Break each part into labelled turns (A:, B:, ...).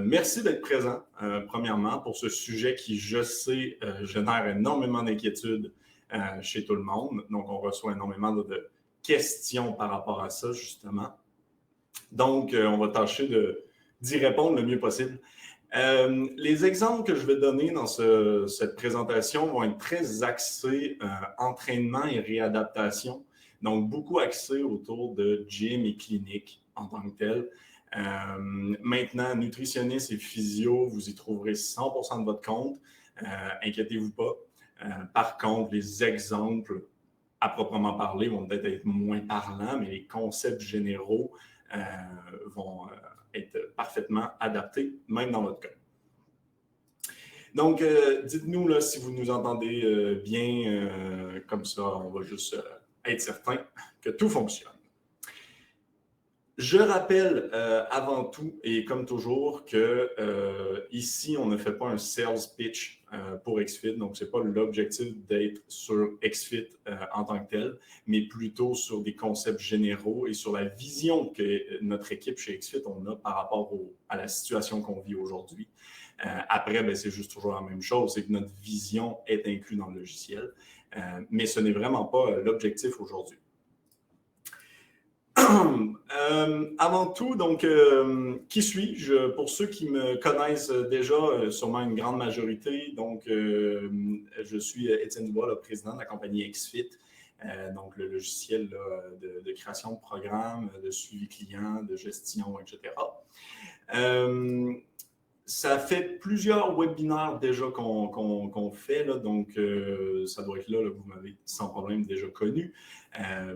A: Merci d'être présent, premièrement, pour ce sujet qui, je sais, génère énormément d'inquiétudes chez tout le monde. Donc, on reçoit énormément de questions par rapport à ça, justement. Donc, on va tâcher d'y répondre le mieux possible. Les exemples que je vais donner dans cette présentation vont être très axés entraînement et réadaptation. Donc, beaucoup axés autour de gym et clinique en tant que tel. Maintenant, nutritionniste et physio, vous y trouverez 100% de votre compte. Inquiétez-vous pas. Par contre, les exemples à proprement parler vont peut-être être moins parlants, mais les concepts généraux vont être parfaitement adaptés, même dans votre cas. Donc, dites-nous là, si vous nous entendez bien, comme ça, on va juste être certain que tout fonctionne. Je rappelle avant tout, et comme toujours, que ici, on ne fait pas un sales pitch pour XFIT. Donc, ce n'est pas l'objectif d'être sur XFIT en tant que tel, mais plutôt sur des concepts généraux et sur la vision que notre équipe chez XFIT, on a par rapport à la situation qu'on vit aujourd'hui. Après, ben, c'est juste toujours la même chose, c'est que notre vision est inclue dans le logiciel, mais ce n'est vraiment pas l'objectif aujourd'hui. Avant tout, donc, qui suis-je? Pour ceux qui me connaissent déjà, sûrement une grande majorité, donc, je suis Étienne Dubois, le président de la compagnie XFIT, donc le logiciel là, de création de programmes, de suivi client, de gestion, etc. Ça fait plusieurs webinaires déjà qu'on fait, là, donc ça doit être là, vous m'avez sans problème déjà connu.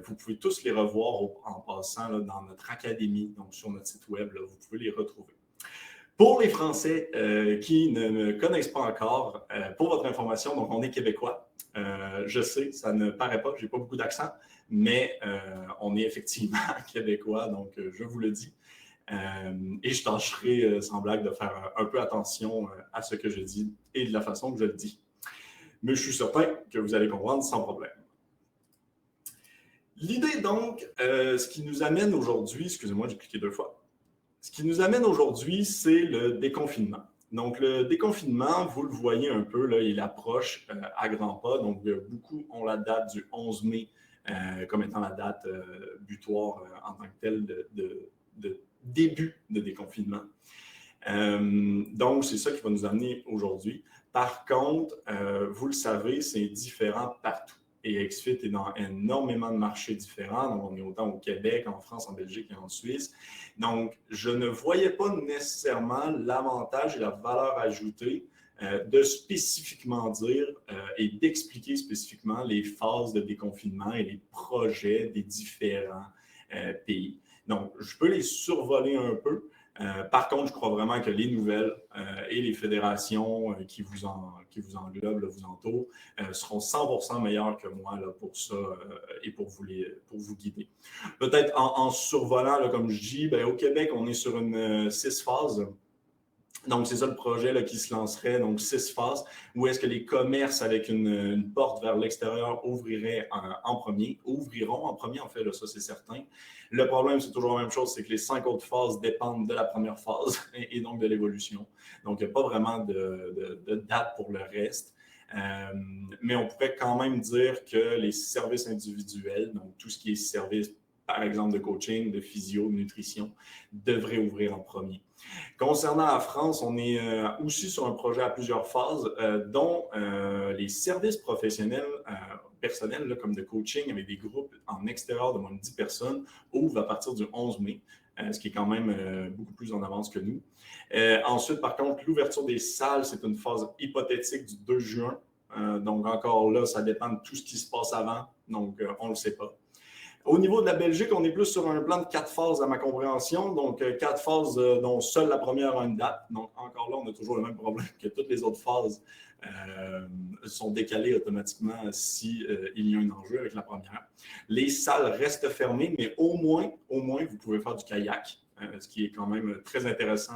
A: Vous pouvez tous les revoir en passant là, dans notre académie, donc sur notre site web, là, vous pouvez les retrouver. Pour les Français qui ne me connaissent pas encore, pour votre information, donc on est québécois. Je sais, ça ne paraît pas, je n'ai pas beaucoup d'accent, mais on est effectivement québécois, donc je vous le dis. Et je tâcherai, sans blague, de faire un peu attention à ce que je dis et de la façon que je le dis. Mais je suis certain que vous allez comprendre sans problème. L'idée, donc, ce qui nous amène aujourd'hui, excusez-moi, j'ai cliqué 2 fois. Ce qui nous amène aujourd'hui, c'est le déconfinement. Donc, le déconfinement, vous le voyez un peu, là, il approche à grands pas. Donc, beaucoup ont la date du 11 mai comme étant la date butoir en tant que telle de début de déconfinement. Donc, c'est ça qui va nous amener aujourd'hui. Par contre, vous le savez, c'est différent partout. Et XFIT est dans énormément de marchés différents. Donc, on est autant au Québec, en France, en Belgique et en Suisse. Donc, je ne voyais pas nécessairement l'avantage et la valeur ajoutée de spécifiquement dire et d'expliquer spécifiquement les phases de déconfinement et les projets des différents pays. Donc, je peux les survoler un peu. Par contre, je crois vraiment que les nouvelles et les fédérations qui vous englobent, là, vous entourent, seront 100% meilleures que moi là, pour ça et pour vous guider. Peut-être en survolant, là, comme je dis, ben, au Québec, on est sur une 6 phases. Donc, c'est ça le projet là, qui se lancerait, donc 6 phases, où est-ce que les commerces avec une porte vers l'extérieur ouvriront en premier, en fait, là, ça c'est certain. Le problème, c'est toujours la même chose, c'est que les 5 autres phases dépendent de la première phase et donc de l'évolution. Donc, il n'y a pas vraiment de date pour le reste. Mais on pourrait quand même dire que les services individuels, donc tout ce qui est service, par exemple de coaching, de physio, de nutrition, devraient ouvrir en premier. Concernant la France, on est aussi sur un projet à plusieurs phases, dont les services professionnels personnels, là, comme de coaching avec des groupes en extérieur de moins de 10 personnes, ouvrent à partir du 11 mai, ce qui est quand même beaucoup plus en avance que nous. Ensuite, par contre, l'ouverture des salles, c'est une phase hypothétique du 2 juin. Donc, encore là, ça dépend de tout ce qui se passe avant. Donc, on ne le sait pas. Au niveau de la Belgique, on est plus sur un plan de 4 phases à ma compréhension. Donc, 4 phases dont seule la première a une date. Donc, encore là, on a toujours le même problème que toutes les autres phases sont décalées automatiquement si il y a un enjeu avec la première. Les salles restent fermées, mais au moins, vous pouvez faire du kayak, ce qui est quand même très intéressant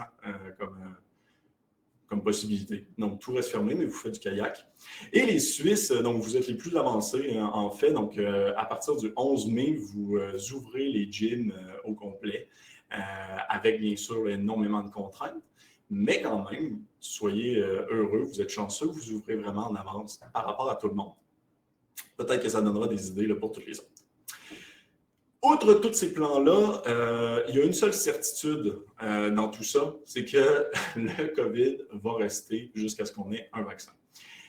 A: comme possibilité. Donc, tout reste fermé, mais vous faites du kayak. Et les Suisses, donc vous êtes les plus avancés en fait. Donc, à partir du 11 mai, vous ouvrez les gyms au complet avec, bien sûr, énormément de contraintes. Mais quand même, soyez heureux, vous êtes chanceux, vous ouvrez vraiment en avance par rapport à tout le monde. Peut-être que ça donnera des idées là, pour toutes les autres. Outre tous ces plans-là, il y a une seule certitude dans tout ça, c'est que le COVID va rester jusqu'à ce qu'on ait un vaccin.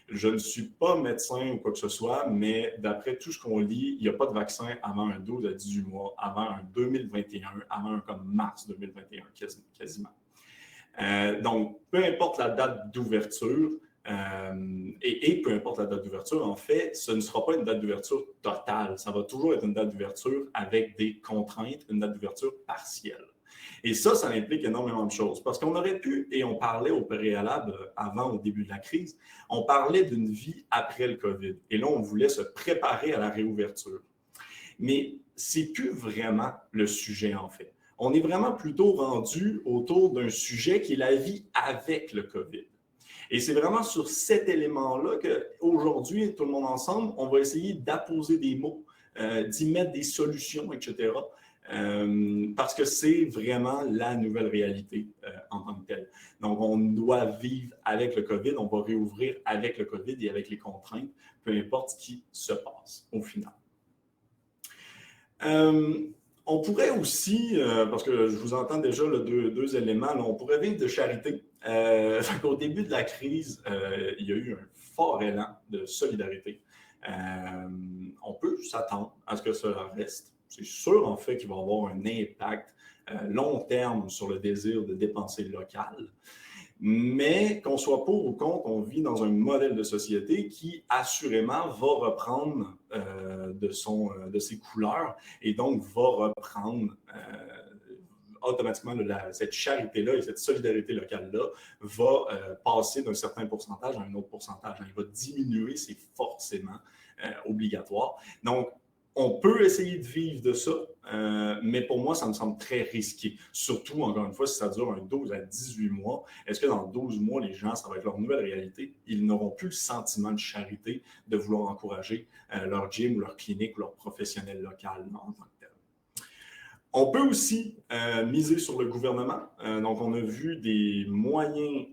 A: Je ne suis pas médecin ou quoi que ce soit, mais d'après tout ce qu'on lit, il n'y a pas de vaccin avant un 12 à 18 mois, avant un 2021, avant un comme mars 2021 quasiment. Donc, peu importe la date d'ouverture, et peu importe la date d'ouverture, en fait, ce ne sera pas une date d'ouverture totale. Ça va toujours être une date d'ouverture avec des contraintes, une date d'ouverture partielle. Et ça implique énormément de choses. Parce qu'on aurait pu, et on parlait au préalable avant, au début de la crise, on parlait d'une vie après le COVID. Et là, on voulait se préparer à la réouverture. Mais c'est plus vraiment le sujet, en fait. On est vraiment plutôt rendu autour d'un sujet qui est la vie avec le COVID. Et c'est vraiment sur cet élément-là qu'aujourd'hui, tout le monde ensemble, on va essayer d'apposer des mots, d'y mettre des solutions, etc. Parce que c'est vraiment la nouvelle réalité en tant que telle. Donc, on doit vivre avec le COVID, on va réouvrir avec le COVID et avec les contraintes, peu importe ce qui se passe au final. On pourrait aussi, parce que je vous entends déjà deux éléments, là, on pourrait vivre de charité. Au début de la crise, il y a eu un fort élan de solidarité. On peut s'attendre à ce que cela reste. C'est sûr, en fait, qu'il va y avoir un impact long terme sur le désir de dépenser local. Mais qu'on soit pour ou contre, on vit dans un modèle de société qui, assurément, va reprendre de ses couleurs et donc va reprendre automatiquement cette charité-là et cette solidarité locale-là va passer d'un certain pourcentage à un autre pourcentage. Il va diminuer, c'est forcément obligatoire. Donc, on peut essayer de vivre de ça, mais pour moi, ça me semble très risqué. Surtout, encore une fois, si ça dure un 12 à 18 mois, est-ce que dans 12 mois, les gens, ça va être leur nouvelle réalité? Ils n'auront plus le sentiment de charité de vouloir encourager leur gym ou leur clinique ou leur professionnel local en tant que tel. On peut aussi miser sur le gouvernement. Donc, on a vu des moyens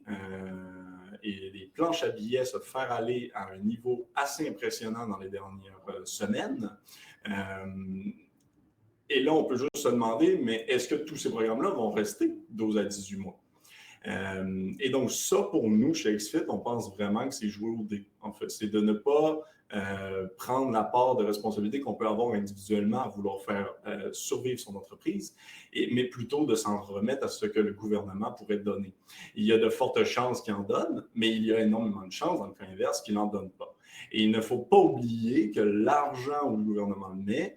A: et des planches à billets se faire aller à un niveau assez impressionnant dans les dernières semaines. Et là, on peut juste se demander, mais est-ce que tous ces programmes-là vont rester 12 à 18 mois? Et donc, ça, pour nous, chez XFIT, on pense vraiment que c'est jouer au dé. En fait, c'est de ne pas prendre la part de responsabilité qu'on peut avoir individuellement à vouloir faire survivre son entreprise, mais plutôt de s'en remettre à ce que le gouvernement pourrait donner. Il y a de fortes chances qu'il en donne, mais il y a énormément de chances, dans le cas inverse, qu'il n'en donne pas. Et il ne faut pas oublier que l'argent où le gouvernement le met,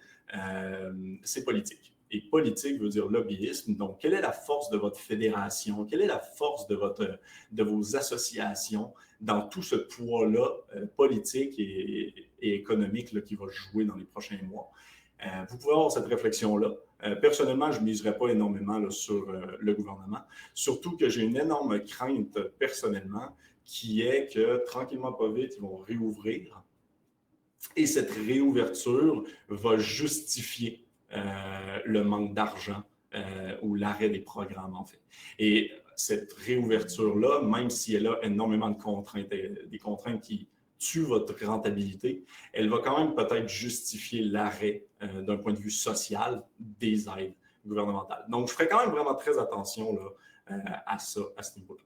A: c'est politique. Et politique veut dire lobbyisme. Donc, quelle est la force de votre fédération? Quelle est la force de vos associations dans tout ce poids-là politique et économique là, qui va jouer dans les prochains mois? Vous pouvez avoir cette réflexion-là. Personnellement, je ne miserais pas énormément là, sur le gouvernement. Surtout que j'ai une énorme crainte personnellement qui est que tranquillement, pas vite, ils vont réouvrir. Et cette réouverture va justifier le manque d'argent ou l'arrêt des programmes, en fait. Et cette réouverture-là, même si elle a énormément de contraintes, des contraintes qui tuent votre rentabilité, elle va quand même peut-être justifier l'arrêt d'un point de vue social des aides gouvernementales. Donc, je ferai quand même vraiment très attention là, à ça, à ce niveau-là.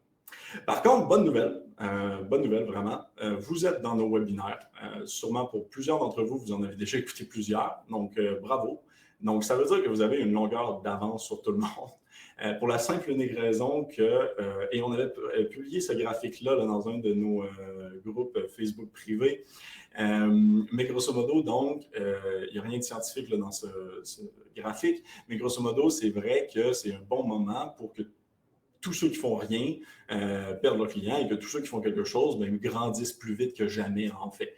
A: Par contre, bonne nouvelle vraiment, vous êtes dans nos webinaires. Sûrement pour plusieurs d'entre vous, vous en avez déjà écouté plusieurs, donc bravo. Donc, ça veut dire que vous avez une longueur d'avance sur tout le monde. Pour la simple et unique raison que, et on avait publié ce graphique-là là, dans un de nos groupes Facebook privés, mais grosso modo, donc, il n'y a rien de scientifique là, dans ce graphique, mais grosso modo, c'est vrai que c'est un bon moment pour que tous ceux qui font rien perdent leurs clients et que tous ceux qui font quelque chose ben, grandissent plus vite que jamais, en fait.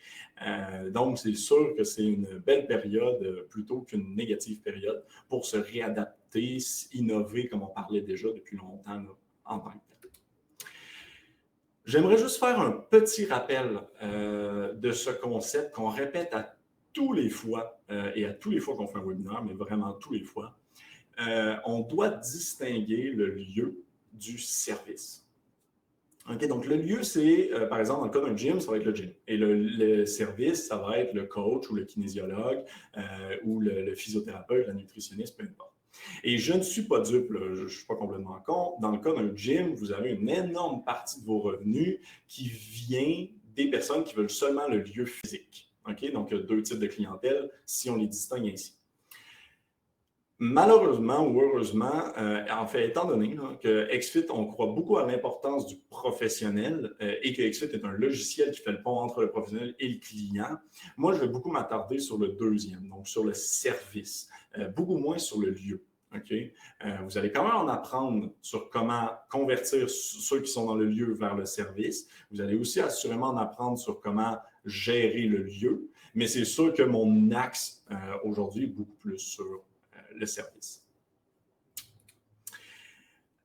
A: Donc, c'est sûr que c'est une belle période plutôt qu'une négative période pour se réadapter, innover, comme on parlait déjà depuis longtemps là, en tant que tel. J'aimerais juste faire un petit rappel de ce concept qu'on répète à tous les fois et à tous les fois qu'on fait un webinaire, mais vraiment tous les fois. On doit distinguer le lieu du service. OK, donc le lieu, c'est, par exemple, dans le cas d'un gym, ça va être le gym. Et le service, ça va être le coach ou le kinésiologue ou le physiothérapeute, la nutritionniste, peu importe. Et je ne suis pas dupe, là, je ne suis pas complètement con. Dans le cas d'un gym, vous avez une énorme partie de vos revenus qui vient des personnes qui veulent seulement le lieu physique. OK? Donc, il y a deux types de clientèle si on les distingue ainsi. Malheureusement ou heureusement, en fait, étant donné là, que XFIT, on croit beaucoup à l'importance du professionnel et que XFIT est un logiciel qui fait le pont entre le professionnel et le client, moi, je vais beaucoup m'attarder sur le deuxième, donc sur le service, beaucoup moins sur le lieu. Okay? Vous allez quand même en apprendre sur comment convertir ceux qui sont dans le lieu vers le service. Vous allez aussi assurément en apprendre sur comment gérer le lieu, mais c'est sûr que mon axe aujourd'hui est beaucoup plus sur le service.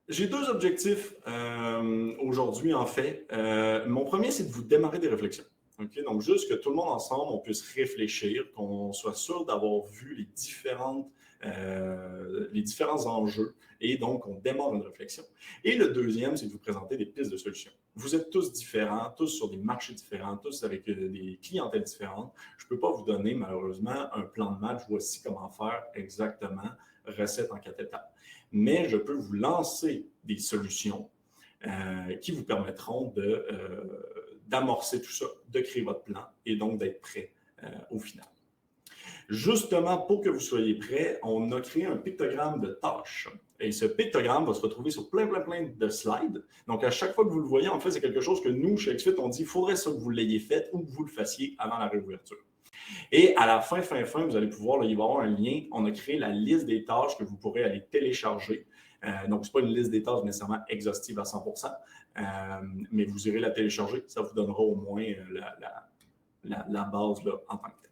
A: J'ai deux objectifs aujourd'hui, en fait. Mon premier, c'est de vous démarrer des réflexions. Okay? Donc, juste que tout le monde ensemble, on puisse réfléchir, qu'on soit sûr d'avoir vu les différents enjeux et donc on démarre une réflexion. Et le deuxième, c'est de vous présenter des pistes de solutions. Vous êtes tous différents, tous sur des marchés différents, tous avec des clientèles différentes. Je ne peux pas vous donner malheureusement un plan de match, voici comment faire exactement, recette en 4 étapes. Mais je peux vous lancer des solutions qui vous permettront d'amorcer tout ça, de créer votre plan et donc d'être prêt au final. Justement, pour que vous soyez prêts, on a créé un pictogramme de tâches. Et ce pictogramme va se retrouver sur plein de slides. Donc, à chaque fois que vous le voyez, en fait, c'est quelque chose que nous, chez XFIT, on dit il faudrait ça que vous l'ayez fait ou que vous le fassiez avant la réouverture. Et à la fin, vous allez pouvoir, là, il va y avoir un lien. On a créé la liste des tâches que vous pourrez aller télécharger. Donc, ce n'est pas une liste des tâches nécessairement exhaustive à 100%, mais vous irez la télécharger. Ça vous donnera au moins la base là, en tant que tel.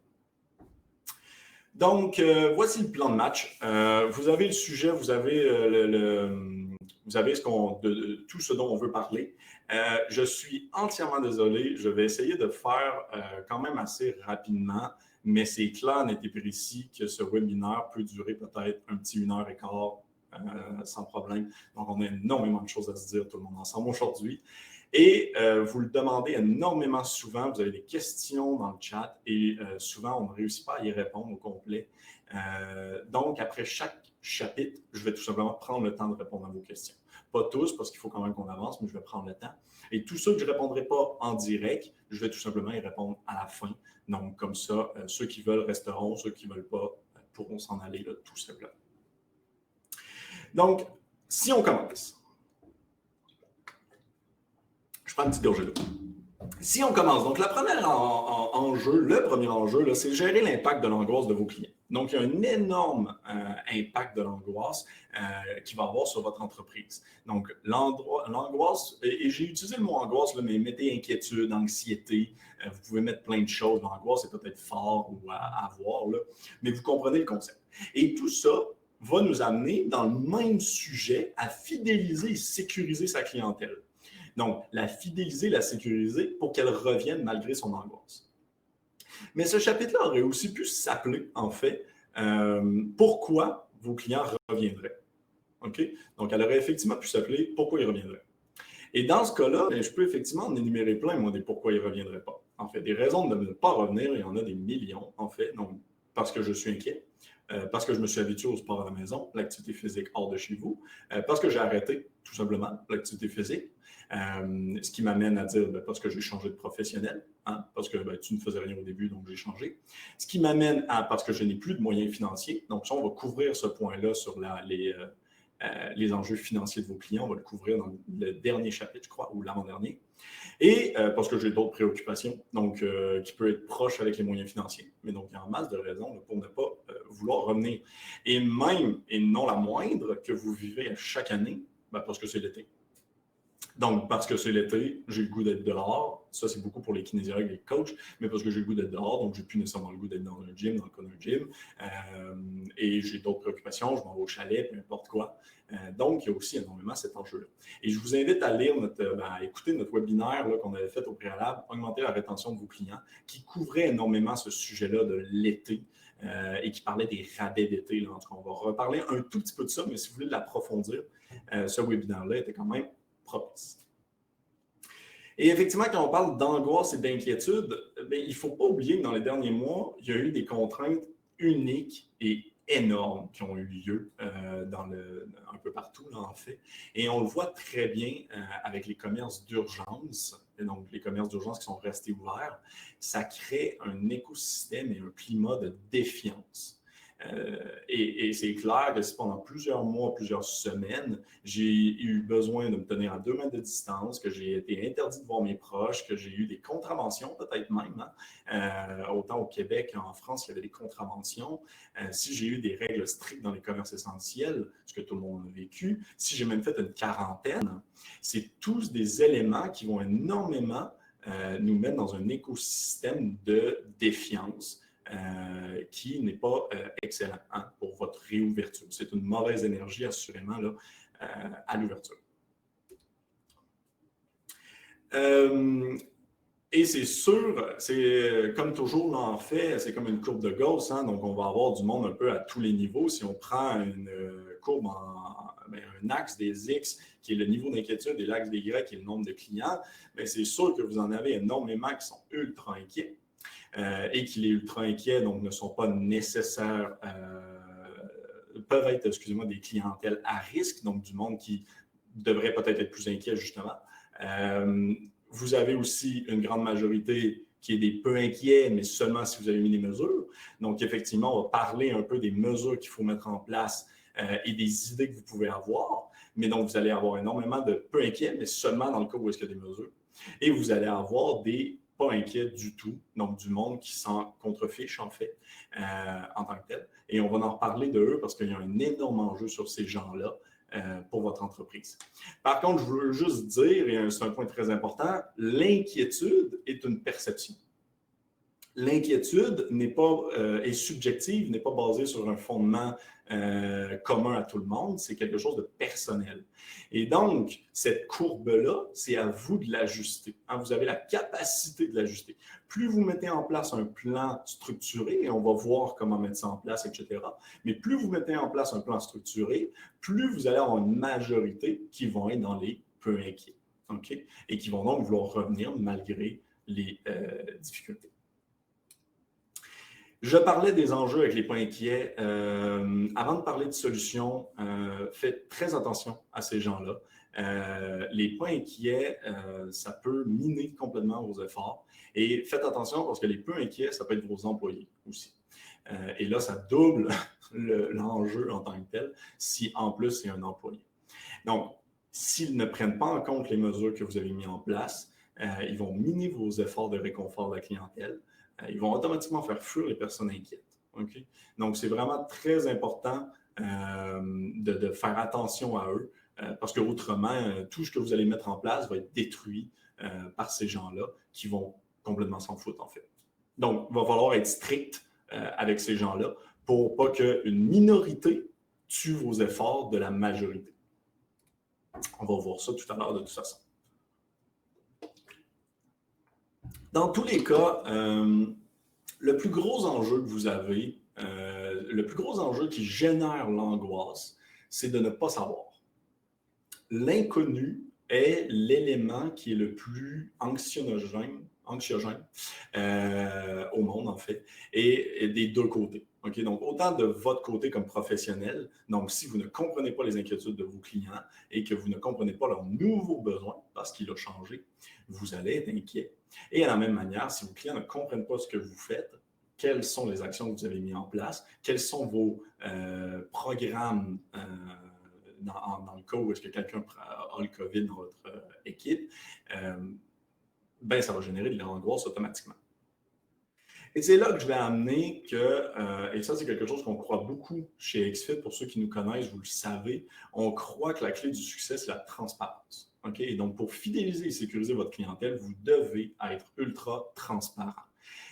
A: Donc, voici le plan de match. Vous avez le sujet, vous avez, vous avez tout ce dont on veut parler. Je suis entièrement désolé. Je vais essayer de faire quand même assez rapidement, mais c'est clair, net et précis que ce webinaire peut durer peut-être un petit 1h15 sans problème. Donc, on a énormément de choses à se dire tout le monde ensemble aujourd'hui. Et vous le demandez énormément souvent, vous avez des questions dans le chat et souvent, on ne réussit pas à y répondre au complet. Donc, après chaque chapitre, je vais tout simplement prendre le temps de répondre à vos questions. Pas tous, parce qu'il faut quand même qu'on avance, mais je vais prendre le temps. Et tous ceux que je ne répondrai pas en direct, je vais tout simplement y répondre à la fin. Donc, comme ça, ceux qui veulent resteront, ceux qui ne veulent pas pourront s'en aller là, tout simplement. Donc, si on commence, je prends une petite gorgée d'eau. Si on commence, donc le premier enjeu, c'est gérer l'impact de l'angoisse de vos clients. Donc, il y a un énorme impact de l'angoisse qui va avoir sur votre entreprise. Donc, l'angoisse, et j'ai utilisé le mot angoisse, là, mais mettez inquiétude, anxiété, vous pouvez mettre plein de choses. L'angoisse, c'est peut-être fort ou à voir, là, mais vous comprenez le concept. Et tout ça va nous amener dans le même sujet à fidéliser et sécuriser sa clientèle. Donc, la fidéliser, la sécuriser pour qu'elle revienne malgré son angoisse. Mais ce chapitre-là aurait aussi pu s'appeler, en fait, pourquoi vos clients reviendraient. OK? Donc, elle aurait effectivement pu s'appeler pourquoi ils reviendraient. Et dans ce cas-là, je peux effectivement en énumérer plein, moi, des pourquoi ils ne reviendraient pas. En fait, des raisons de ne pas revenir, il y en a des millions, en fait. Donc, parce que je suis inquiet, parce que je me suis habitué au sport à la maison, l'activité physique hors de chez vous, parce que j'ai arrêté, tout simplement, l'activité physique. Ce qui m'amène à dire parce que j'ai changé de professionnel, hein, parce que tu ne faisais rien au début, donc j'ai changé. Ce qui m'amène à parce que je n'ai plus de moyens financiers. Donc, ça, on va couvrir ce point-là sur les enjeux financiers de vos clients. On va le couvrir dans le dernier chapitre, je crois, ou l'avant-dernier. Et parce que j'ai d'autres préoccupations, donc qui peuvent être proches avec les moyens financiers. Mais donc, il y a en masse de raisons pour ne pas vouloir revenir. Et même, et non la moindre, que vous vivez à chaque année, parce que c'est l'été. Donc, parce que c'est l'été, j'ai le goût d'être dehors. Ça, c'est beaucoup pour les kinésiologues et les coachs, mais parce que j'ai le goût d'être dehors, donc j'ai plus nécessairement le goût d'être dans un gym, dans le cas d'un gym. Et j'ai d'autres préoccupations, je m'en vais au chalet, peu importe quoi. Donc, il y a aussi énormément cet enjeu-là. Et je vous invite à lire à écouter notre webinaire là, qu'on avait fait au préalable, Augmenter la rétention de vos clients, qui couvrait énormément ce sujet-là de l'été. Et qui parlait des rabais d'été. Là. En tout cas, on va reparler un tout petit peu de ça, mais si vous voulez l'approfondir, ce webinaire-là était quand même propice. Et effectivement, quand on parle d'angoisse et d'inquiétude, il ne faut pas oublier que dans les derniers mois, il y a eu des contraintes uniques et énormes qui ont eu lieu un peu partout, là, en fait. Et on le voit très bien avec les commerces d'urgence, et donc les commerces d'urgence qui sont restés ouverts. Ça crée un écosystème et un climat de défiance. Et c'est clair que si pendant plusieurs mois, plusieurs semaines, j'ai eu besoin de me tenir à 2 mètres de distance, que j'ai été interdit de voir mes proches, que j'ai eu des contraventions peut-être même, hein? Autant au Québec qu'en France, il y avait des contraventions. Si j'ai eu des règles strictes dans les commerces essentiels, ce que tout le monde a vécu, si j'ai même fait une quarantaine, c'est tous des éléments qui vont énormément nous mettre dans un écosystème de défiance. Qui n'est pas excellent, hein, pour votre réouverture. C'est une mauvaise énergie, assurément, là, à l'ouverture. Et c'est sûr, c'est comme toujours, là, en fait, c'est comme une courbe de Gauss, hein, donc on va avoir du monde un peu à tous les niveaux. Si on prend une courbe un axe des X, qui est le niveau d'inquiétude, et l'axe des Y, qui est le nombre de clients, c'est sûr que vous en avez énormément qui sont ultra inquiets. Et qui les ultra inquiets donc ne sont pas nécessaires, peuvent être, excusez-moi, des clientèles à risque, donc du monde qui devrait peut-être être plus inquiet justement. Vous avez aussi une grande majorité qui est des peu inquiets, mais seulement si vous avez mis des mesures. Donc effectivement, on va parler un peu des mesures qu'il faut mettre en place et des idées que vous pouvez avoir. Mais donc vous allez avoir énormément de peu inquiets, mais seulement dans le cas où est-ce qu'il y a des mesures. Et vous allez avoir des pas inquiets du tout, donc du monde qui s'en contrefiche en fait, en tant que tel. Et on va en reparler de eux parce qu'il y a un énorme enjeu sur ces gens-là pour votre entreprise. Par contre, je veux juste dire, et c'est un point très important, l'inquiétude est une perception. L'inquiétude est subjective, n'est pas basée sur un fondement commun à tout le monde, c'est quelque chose de personnel. Et donc, cette courbe-là, c'est à vous de l'ajuster. Hein, vous avez la capacité de l'ajuster. Plus vous mettez en place un plan structuré, et on va voir comment mettre ça en place, etc., mais plus vous mettez en place un plan structuré, plus vous allez avoir une majorité qui vont être dans les peu inquiets. Okay? Et qui vont donc vouloir revenir malgré les difficultés. Je parlais des enjeux avec les points inquiets. Avant de parler de solutions, faites très attention à ces gens-là. Les points inquiets, ça peut miner complètement vos efforts. Et faites attention parce que les peu inquiets, ça peut être vos employés aussi. Et là, ça double l'enjeu en tant que tel si en plus c'est un employé. Donc, s'ils ne prennent pas en compte les mesures que vous avez mises en place, ils vont miner vos efforts de réconfort de la clientèle. Ils vont automatiquement faire fuir les personnes inquiètes. Okay? Donc, c'est vraiment très important de faire attention à eux parce qu'autrement, tout ce que vous allez mettre en place va être détruit par ces gens-là qui vont complètement s'en foutre, en fait. Donc, il va falloir être strict avec ces gens-là pour pas qu'une minorité tue vos efforts de la majorité. On va voir ça tout à l'heure de toute façon. Dans tous les cas, le plus gros enjeu que vous avez, le plus gros enjeu qui génère l'angoisse, c'est de ne pas savoir. L'inconnu est l'élément qui est le plus anxiogène au monde, en fait, et des deux côtés. Okay? Donc, autant de votre côté comme professionnel, donc si vous ne comprenez pas les inquiétudes de vos clients et que vous ne comprenez pas leurs nouveaux besoins parce qu'il a changé, vous allez être inquiet. Et de la même manière, si vos clients ne comprennent pas ce que vous faites, quelles sont les actions que vous avez mises en place, quels sont vos programmes dans le cas où est-ce que quelqu'un a le COVID dans votre équipe, ça va générer de l'angoisse automatiquement. Et c'est là que je vais amener que, et ça c'est quelque chose qu'on croit beaucoup chez XFIT, pour ceux qui nous connaissent, vous le savez, on croit que la clé du succès, c'est la transparence. Okay? Et donc, pour fidéliser et sécuriser votre clientèle, vous devez être ultra transparent.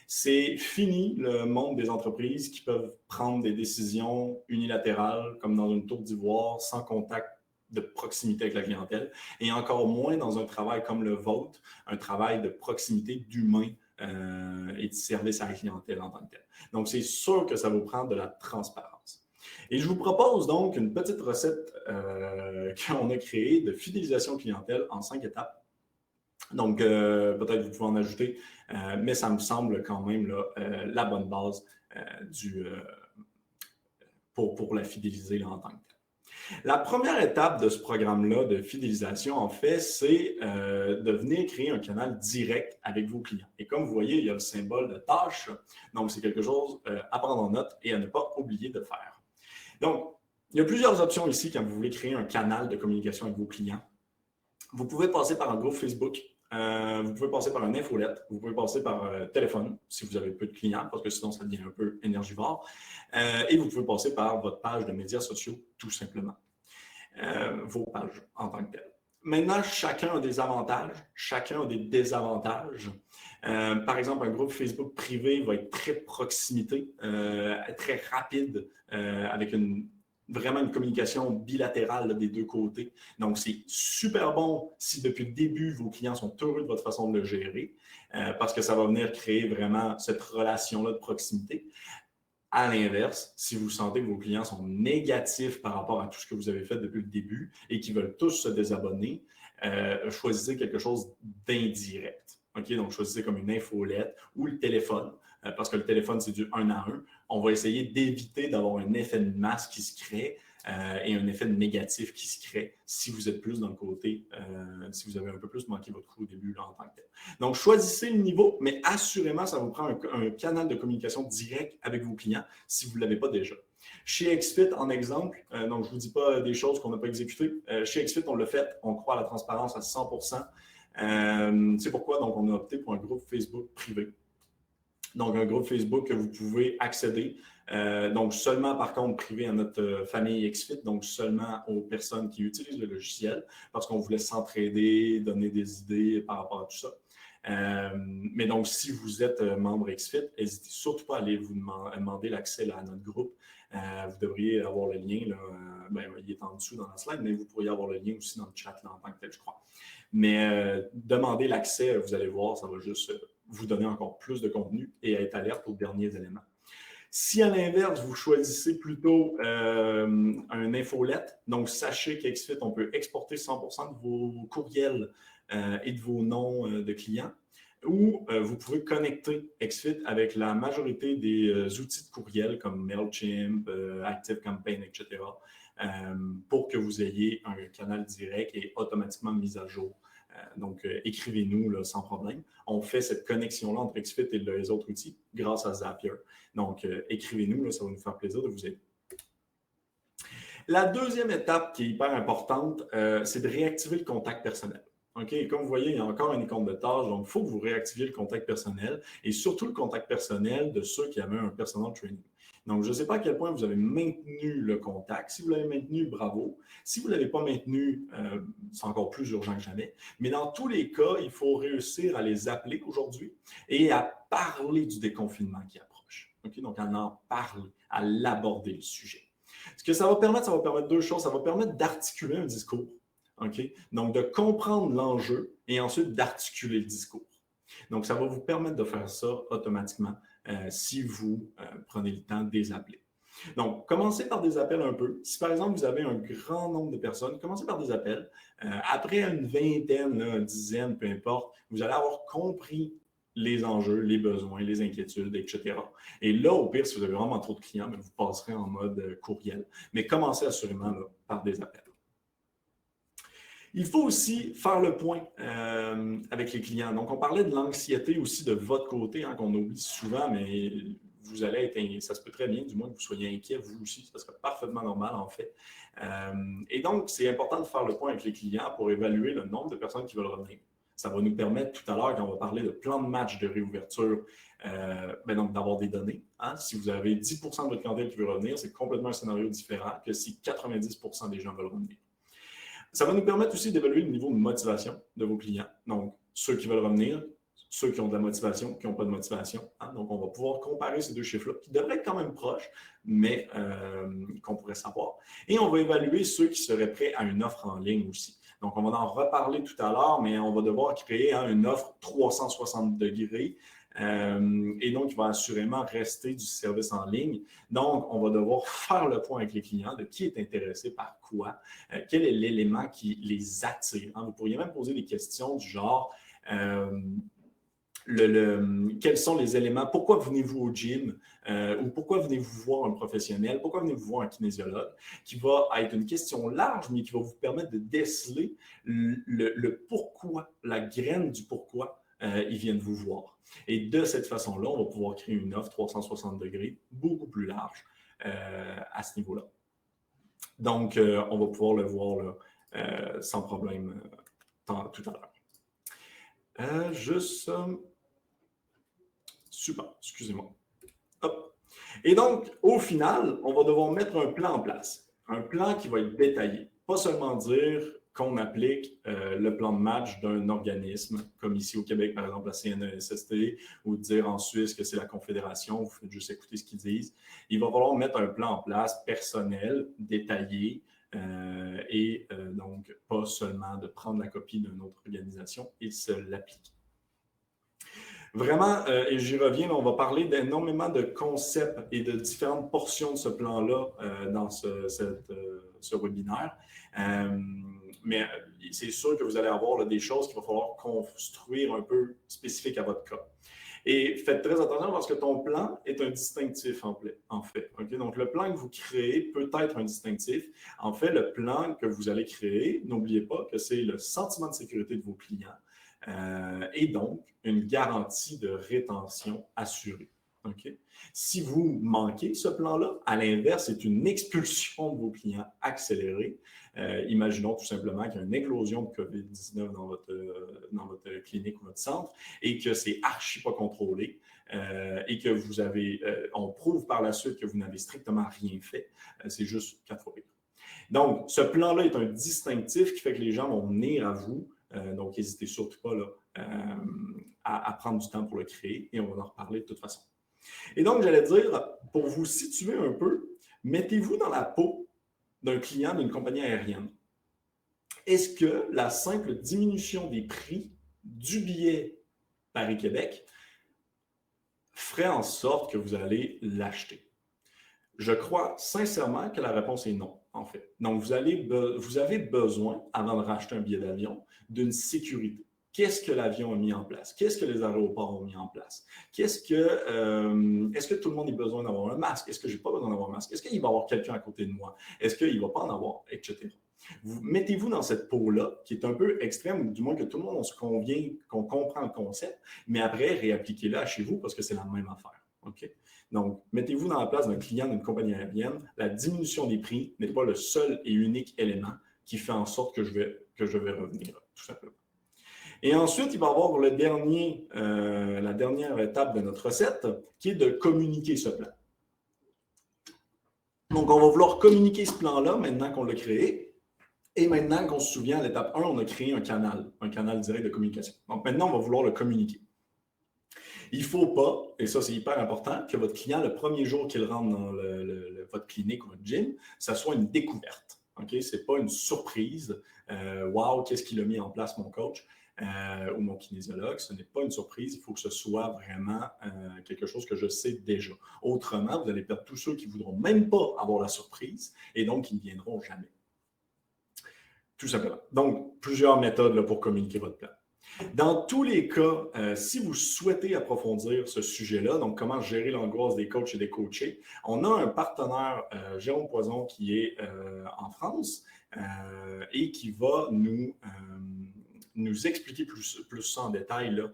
A: C'est fini le monde des entreprises qui peuvent prendre des décisions unilatérales, comme dans une tour d'ivoire, sans contact de proximité avec la clientèle, et encore moins dans un travail comme le vôtre, un travail de proximité d'humain et de service à la clientèle en tant que tel. Donc, c'est sûr que ça vous prend de la transparence. Et je vous propose donc une petite recette qu'on a créée de fidélisation clientèle en 5 étapes. Donc, peut-être vous pouvez en ajouter, mais ça me semble quand même là, la bonne base pour la fidéliser là, en tant que tel. La première étape de ce programme-là de fidélisation, en fait, c'est de venir créer un canal direct avec vos clients. Et comme vous voyez, il y a le symbole de tâche. Donc, c'est quelque chose à prendre en note et à ne pas oublier de faire. Donc, il y a plusieurs options ici quand vous voulez créer un canal de communication avec vos clients. Vous pouvez passer par un groupe Facebook. Vous pouvez passer par une infolette, vous pouvez passer par téléphone si vous avez peu de clients, parce que sinon ça devient un peu énergivore. Et vous pouvez passer par votre page de médias sociaux, tout simplement. Vos pages en tant que telles. Maintenant, chacun a des avantages, chacun a des désavantages. Par exemple, un groupe Facebook privé va être très proximité, très rapide, avec vraiment une communication bilatérale là, des deux côtés. Donc, c'est super bon si depuis le début, vos clients sont heureux de votre façon de le gérer, parce que ça va venir créer vraiment cette relation-là de proximité. À l'inverse, si vous sentez que vos clients sont négatifs par rapport à tout ce que vous avez fait depuis le début et qu'ils veulent tous se désabonner, choisissez quelque chose d'indirect. Okay? Donc, choisissez comme une infolette ou le téléphone, parce que le téléphone, c'est du 1 à 1. On va essayer d'éviter d'avoir un effet de masse qui se crée et un effet négatif qui se crée si vous êtes plus dans le côté, si vous avez un peu plus manqué votre coup au début là, en tant que tel. Donc, choisissez le niveau, mais assurément, ça vous prend un canal de communication direct avec vos clients si vous ne l'avez pas déjà. Chez XFIT, en exemple, donc je ne vous dis pas des choses qu'on n'a pas exécutées. Chez XFIT, on l'a fait, on croit à la transparence à 100%. C'est pourquoi donc, on a opté pour un groupe Facebook privé. Donc, un groupe Facebook que vous pouvez accéder. Donc, seulement par contre privé à notre famille XFIT, donc seulement aux personnes qui utilisent le logiciel, parce qu'on voulait s'entraider, donner des idées par rapport à tout ça. Mais donc, si vous êtes membre XFIT, n'hésitez surtout pas à aller vous demander l'accès à notre groupe. Vous devriez avoir le lien, là, il est en dessous dans la slide, mais vous pourriez avoir le lien aussi dans le chat là, en tant que tel, je crois. Mais demandez l'accès, vous allez voir, ça va juste vous donner encore plus de contenu et être alerte aux derniers éléments. Si à l'inverse, vous choisissez plutôt un infolette, donc sachez qu'XFIT, on peut exporter 100% de vos courriels et de vos noms de clients, ou vous pouvez connecter XFIT avec la majorité des outils de courriel comme MailChimp, ActiveCampaign, etc., pour que vous ayez un canal direct et automatiquement mis à jour. Donc, écrivez-nous là, sans problème. On fait cette connexion-là entre XFIT et les autres outils grâce à Zapier. Donc, écrivez-nous, ça va nous faire plaisir de vous aider. La deuxième étape qui est hyper importante, c'est de réactiver le contact personnel. OK? Et comme vous voyez, il y a encore une icône de tâche, donc il faut que vous réactiviez le contact personnel et surtout le contact personnel de ceux qui avaient un personal training. Donc, je ne sais pas à quel point vous avez maintenu le contact. Si vous l'avez maintenu, bravo. Si vous ne l'avez pas maintenu, c'est encore plus urgent que jamais. Mais dans tous les cas, il faut réussir à les appeler aujourd'hui et à parler du déconfinement qui approche. Okay? Donc, à en parler, à l'aborder le sujet. Ce que ça va permettre deux choses. Ça va permettre d'articuler un discours. Okay? Donc, de comprendre l'enjeu et ensuite d'articuler le discours. Donc, ça va vous permettre de faire ça automatiquement si vous prenez le temps de les appeler. Donc, commencez par des appels un peu. Si par exemple, vous avez un grand nombre de personnes, commencez par des appels. Après une vingtaine, une dizaine, peu importe, vous allez avoir compris les enjeux, les besoins, les inquiétudes, etc. Et là, au pire, si vous avez vraiment trop de clients, vous passerez en mode courriel. Mais commencez assurément là, par des appels. Il faut aussi faire le point avec les clients. Donc, on parlait de l'anxiété aussi de votre côté, hein, qu'on oublie souvent, mais vous allez être, ça se peut très bien, du moins que vous soyez inquiet, vous aussi, ça serait parfaitement normal en fait. Et donc, c'est important de faire le point avec les clients pour évaluer le nombre de personnes qui veulent revenir. Ça va nous permettre tout à l'heure, quand on va parler de plan de match de réouverture, donc d'avoir des données. Hein? Si vous avez 10% de votre clientèle qui veut revenir, c'est complètement un scénario différent que si 90% des gens veulent revenir. Ça va nous permettre aussi d'évaluer le niveau de motivation de vos clients. Donc, ceux qui veulent revenir, ceux qui ont de la motivation, qui n'ont pas de motivation. Hein? Donc, on va pouvoir comparer ces deux chiffres-là, qui devraient être quand même proches, mais qu'on pourrait savoir. Et on va évaluer ceux qui seraient prêts à une offre en ligne aussi. Donc, on va en reparler tout à l'heure, mais on va devoir créer une offre 360 degrés. Et donc, il va assurément rester du service en ligne. Donc, on va devoir faire le point avec les clients de qui est intéressé par quoi, quel est l'élément qui les attire. Hein? Vous pourriez même poser des questions du genre, Quels sont les éléments, pourquoi venez-vous au gym ou pourquoi venez-vous voir un professionnel, pourquoi venez-vous voir un kinésiologue, qui va être une question large, mais qui va vous permettre de déceler le pourquoi, la graine du pourquoi ils viennent vous voir. Et de cette façon-là, on va pouvoir créer une offre 360 degrés beaucoup plus large à ce niveau-là. Donc, on va pouvoir le voir là, sans problème tout à l'heure. Super, excusez-moi. Hop. Et donc, au final, on va devoir mettre un plan en place. Un plan qui va être détaillé. Pas seulement dire qu'on applique le plan de match d'un organisme, comme ici au Québec, par exemple, la CNESST, ou dire en Suisse que c'est la Confédération, vous faites juste écouter ce qu'ils disent. Il va falloir mettre un plan en place personnel, détaillé, et donc pas seulement de prendre la copie d'une autre organisation et se l'appliquer. Vraiment, et j'y reviens, on va parler d'énormément de concepts et de différentes portions de ce plan-là dans ce webinaire. Mais c'est sûr que vous allez avoir là, des choses qu'il va falloir construire un peu spécifiques à votre cas. Et faites très attention parce que ton plan est un distinctif en fait. Okay? Donc, le plan que vous créez peut être un distinctif. En fait, le plan que vous allez créer, n'oubliez pas que c'est le sentiment de sécurité de vos clients. Et donc, une garantie de rétention assurée. Okay? Si vous manquez ce plan-là, à l'inverse, c'est une expulsion de vos clients accélérée. Imaginons tout simplement qu'il y a une éclosion de COVID-19 dans votre clinique ou votre centre et que c'est archi pas contrôlé et que vous avez, on prouve par la suite que vous n'avez strictement rien fait. C'est juste 4 fois pire. Donc, ce plan-là est un distinctif qui fait que les gens vont venir à vous. Donc, n'hésitez surtout pas là, à prendre du temps pour le créer et on va en reparler de toute façon. Et donc, j'allais dire, pour vous situer un peu, mettez-vous dans la peau d'un client d'une compagnie aérienne. Est-ce que la simple diminution des prix du billet Paris-Québec ferait en sorte que vous allez l'acheter? Je crois sincèrement que la réponse est non, en fait. Donc, vous avez besoin, avant de racheter un billet d'avion, d'une sécurité. Qu'est-ce que l'avion a mis en place? Qu'est-ce que les aéroports ont mis en place? Est-ce que tout le monde a besoin d'avoir un masque? Est-ce que je n'ai pas besoin d'avoir un masque? Est-ce qu'il va y avoir quelqu'un à côté de moi? Est-ce qu'il ne va pas en avoir? Etc. Mettez-vous dans cette peau-là, qui est un peu extrême, ou du moins que tout le monde on se convient, qu'on comprend le concept, mais après, réappliquez-le chez vous parce que c'est la même affaire. OK? Donc, mettez-vous dans la place d'un client d'une compagnie aérienne. La diminution des prix n'est pas le seul et unique élément qui fait en sorte que je vais revenir, tout simplement. Et ensuite, il va y avoir la dernière étape de notre recette, qui est de communiquer ce plan. Donc, on va vouloir communiquer ce plan-là maintenant qu'on l'a créé. Et maintenant qu'on se souvient, à l'étape 1, on a créé un canal direct de communication. Donc, maintenant, on va vouloir le communiquer. Il ne faut pas, et ça c'est hyper important, que votre client, le premier jour qu'il rentre dans votre clinique ou votre gym, ça soit une découverte. Okay? Ce n'est pas une surprise. Wow, qu'est-ce qu'il a mis en place mon coach ou mon kinésiologue? Ce n'est pas une surprise. Il faut que ce soit vraiment quelque chose que je sais déjà. Autrement, vous allez perdre tous ceux qui ne voudront même pas avoir la surprise et donc qui ne viendront jamais. Tout simplement. Donc, plusieurs méthodes là, pour communiquer votre plan. Dans tous les cas, si vous souhaitez approfondir ce sujet-là, donc comment gérer l'angoisse des coachs et des coachés, on a un partenaire, Jérôme Poison, qui est en France et qui va nous expliquer plus ça en détail là,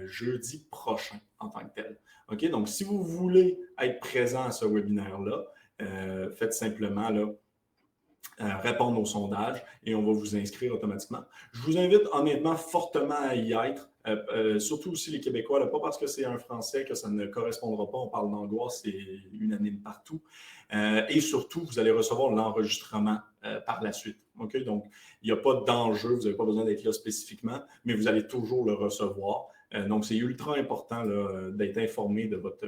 A: jeudi prochain en tant que tel. Okay? Donc, si vous voulez être présent à ce webinaire-là, faites simplement là, répondre au sondage et on va vous inscrire automatiquement. Je vous invite honnêtement fortement à y être, surtout aussi les Québécois, là, pas parce que c'est un Français que ça ne correspondra pas, on parle d'angoisse, c'est unanime partout. Et surtout, vous allez recevoir l'enregistrement par la suite. Okay? Donc, il n'y a pas d'enjeu, vous n'avez pas besoin d'être là spécifiquement, mais vous allez toujours le recevoir. Donc, c'est ultra important d'être informé de votre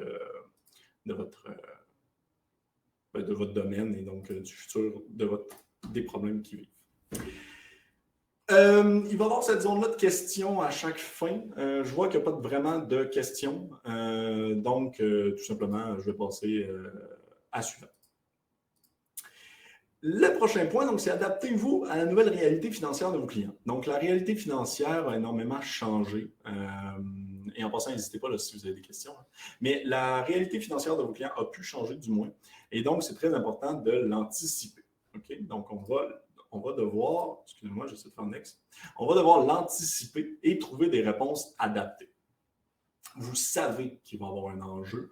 A: domaine et donc du futur des problèmes qui vivent. Il va y avoir cette zone-là de questions à chaque fin. Je vois qu'il n'y a pas vraiment de questions. Donc, tout simplement, je vais passer à suivant. Le prochain point, donc, c'est adaptez-vous à la nouvelle réalité financière de vos clients. Donc, la réalité financière a énormément changé. Et en passant, n'hésitez pas là, si vous avez des questions. Mais la réalité financière de vos clients a pu changer du moins. Et donc, c'est très important de l'anticiper. OK? Donc, on va devoir, excusez-moi, j'essaie de faire next. On va devoir l'anticiper et trouver des réponses adaptées. Vous savez qu'il va y avoir un enjeu.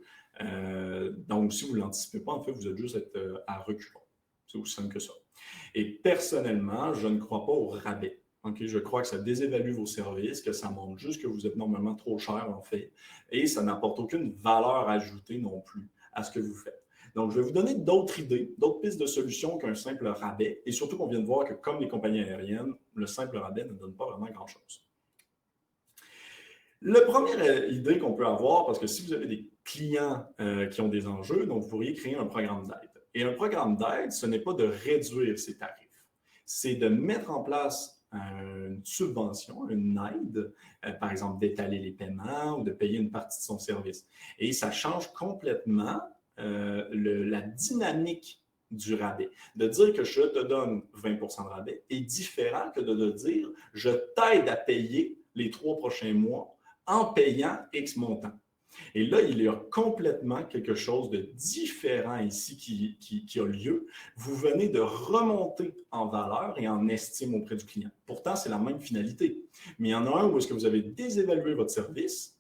A: Donc, si vous ne l'anticipez pas, en fait, vous êtes juste à reculons. C'est aussi simple que ça. Et personnellement, je ne crois pas au rabais. Okay? Je crois que ça désévalue vos services, que ça montre juste que vous êtes normalement trop cher, en fait, et ça n'apporte aucune valeur ajoutée non plus à ce que vous faites. Donc, je vais vous donner d'autres idées, d'autres pistes de solutions qu'un simple rabais, et surtout qu'on vient de voir que, comme les compagnies aériennes, le simple rabais ne donne pas vraiment grand-chose. La première idée qu'on peut avoir, parce que si vous avez des clients qui ont des enjeux, donc vous pourriez créer un programme d'aide. Et un programme d'aide, ce n'est pas de réduire ses tarifs, c'est de mettre en place une subvention, une aide, par exemple d'étaler les paiements ou de payer une partie de son service. Et ça change complètement la dynamique du rabais. De dire que je te donne 20 % de rabais est différent que de dire je t'aide à payer les 3 prochains mois en payant X montant. Et là, il y a complètement quelque chose de différent ici qui a lieu. Vous venez de remonter en valeur et en estime auprès du client. Pourtant, c'est la même finalité. Mais il y en a un où est-ce que vous avez désévalué votre service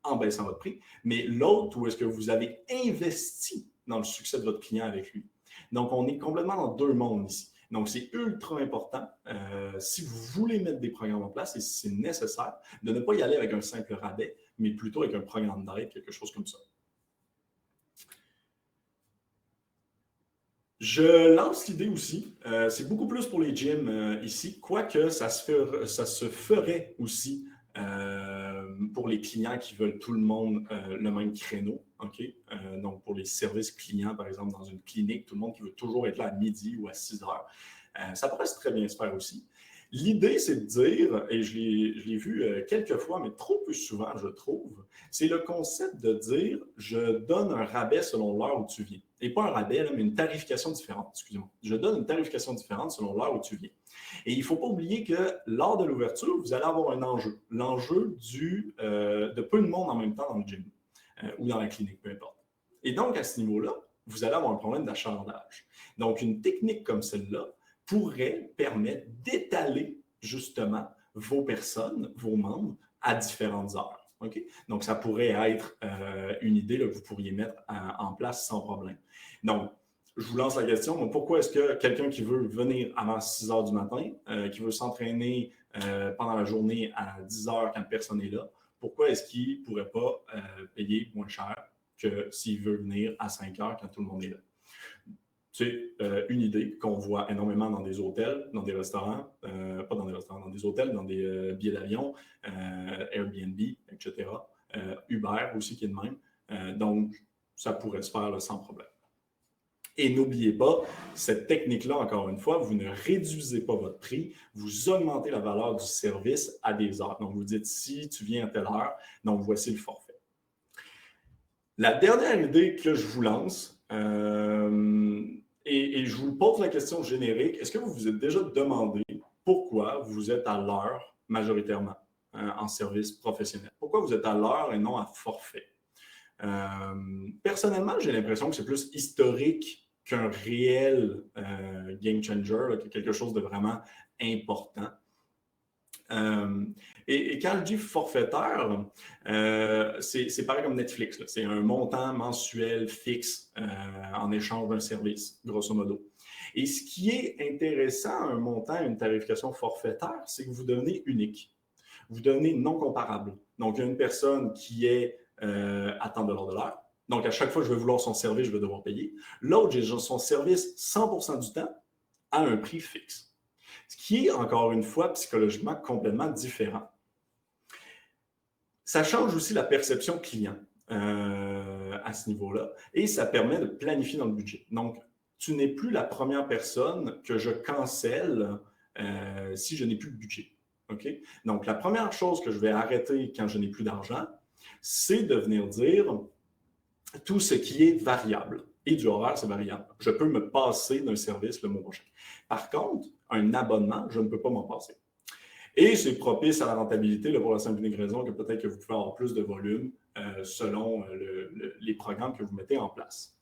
A: en baissant votre prix, mais l'autre où est-ce que vous avez investi dans le succès de votre client avec lui. Donc, on est complètement dans deux mondes ici. Donc, c'est ultra important, si vous voulez mettre des programmes en place et si c'est nécessaire, de ne pas y aller avec un simple rabais, mais plutôt avec un programme d'aide, quelque chose comme ça. Je lance l'idée aussi, c'est beaucoup plus pour les gyms ici, quoique ça se ferait aussi pour les clients qui veulent tout le monde le même créneau. Okay? Donc, pour les services clients, par exemple, dans une clinique, tout le monde qui veut toujours être là à midi ou à 6 heures, ça pourrait très bien se faire aussi. L'idée, c'est de dire, et je l'ai vu quelques fois, mais trop plus souvent, je trouve, c'est le concept de dire je donne un rabais selon l'heure où tu viens. Et pas un rabais, là, mais une tarification différente, excusez-moi. Je donne une tarification différente selon l'heure où tu viens. Et il ne faut pas oublier que lors de l'ouverture, vous allez avoir un enjeu. L'enjeu de peu de monde en même temps dans le gym ou dans la clinique, peu importe. Et donc, à ce niveau-là, vous allez avoir un problème d'achalandage. Donc, une technique comme celle-là pourrait permettre d'étaler justement vos personnes, vos membres, à différentes heures. Okay? Donc, ça pourrait être une idée là, que vous pourriez mettre en place sans problème. Donc, je vous lance la question, pourquoi est-ce que quelqu'un qui veut venir avant 6 heures du matin, qui veut s'entraîner pendant la journée à 10 heures quand personne n'est là, pourquoi est-ce qu'il ne pourrait pas payer moins cher que s'il veut venir à 5 heures quand tout le monde est là? C'est une idée qu'on voit énormément dans des hôtels, dans des restaurants, pas dans des restaurants, dans des hôtels, dans des billets d'avion, Airbnb, etc. Uber aussi qui est de même. Donc, ça pourrait se faire là, sans problème. Et n'oubliez pas, cette technique-là, encore une fois, vous ne réduisez pas votre prix, vous augmentez la valeur du service à des heures. Donc, vous dites, si tu viens à telle heure, donc voici le forfait. La dernière idée que je vous lance, et je vous pose la question générique, est-ce que vous vous êtes déjà demandé pourquoi vous êtes à l'heure majoritairement en service professionnel? Pourquoi vous êtes à l'heure et non à forfait? Personnellement, j'ai l'impression que c'est plus historique qu'un réel game changer, là, quelque chose de vraiment important. Et quand je dis forfaitaire, c'est pareil comme Netflix. C'est un montant mensuel fixe en échange d'un service, grosso modo. Et ce qui est intéressant à un montant, une tarification forfaitaire, c'est que vous devenez unique. Vous devenez non comparable. Donc, il y a une personne qui est à tant de l'heure. Donc, à chaque fois que je vais vouloir son service, je vais devoir payer. L'autre, j'ai son service 100% du temps à un prix fixe. Ce qui est, encore une fois, psychologiquement complètement différent. Ça change aussi la perception client à ce niveau-là et ça permet de planifier dans le budget. Donc, tu n'es plus la première personne que je cancelle si je n'ai plus de budget. Okay? Donc, la première chose que je vais arrêter quand je n'ai plus d'argent, c'est de venir dire tout ce qui est variable. et du horaire, c'est variable. Je peux me passer d'un service le mois prochain. Par contre, un abonnement, je ne peux pas m'en passer. Et c'est propice à la rentabilité là, pour la simple et unique raison que peut-être que vous pouvez avoir plus de volume selon les programmes que vous mettez en place.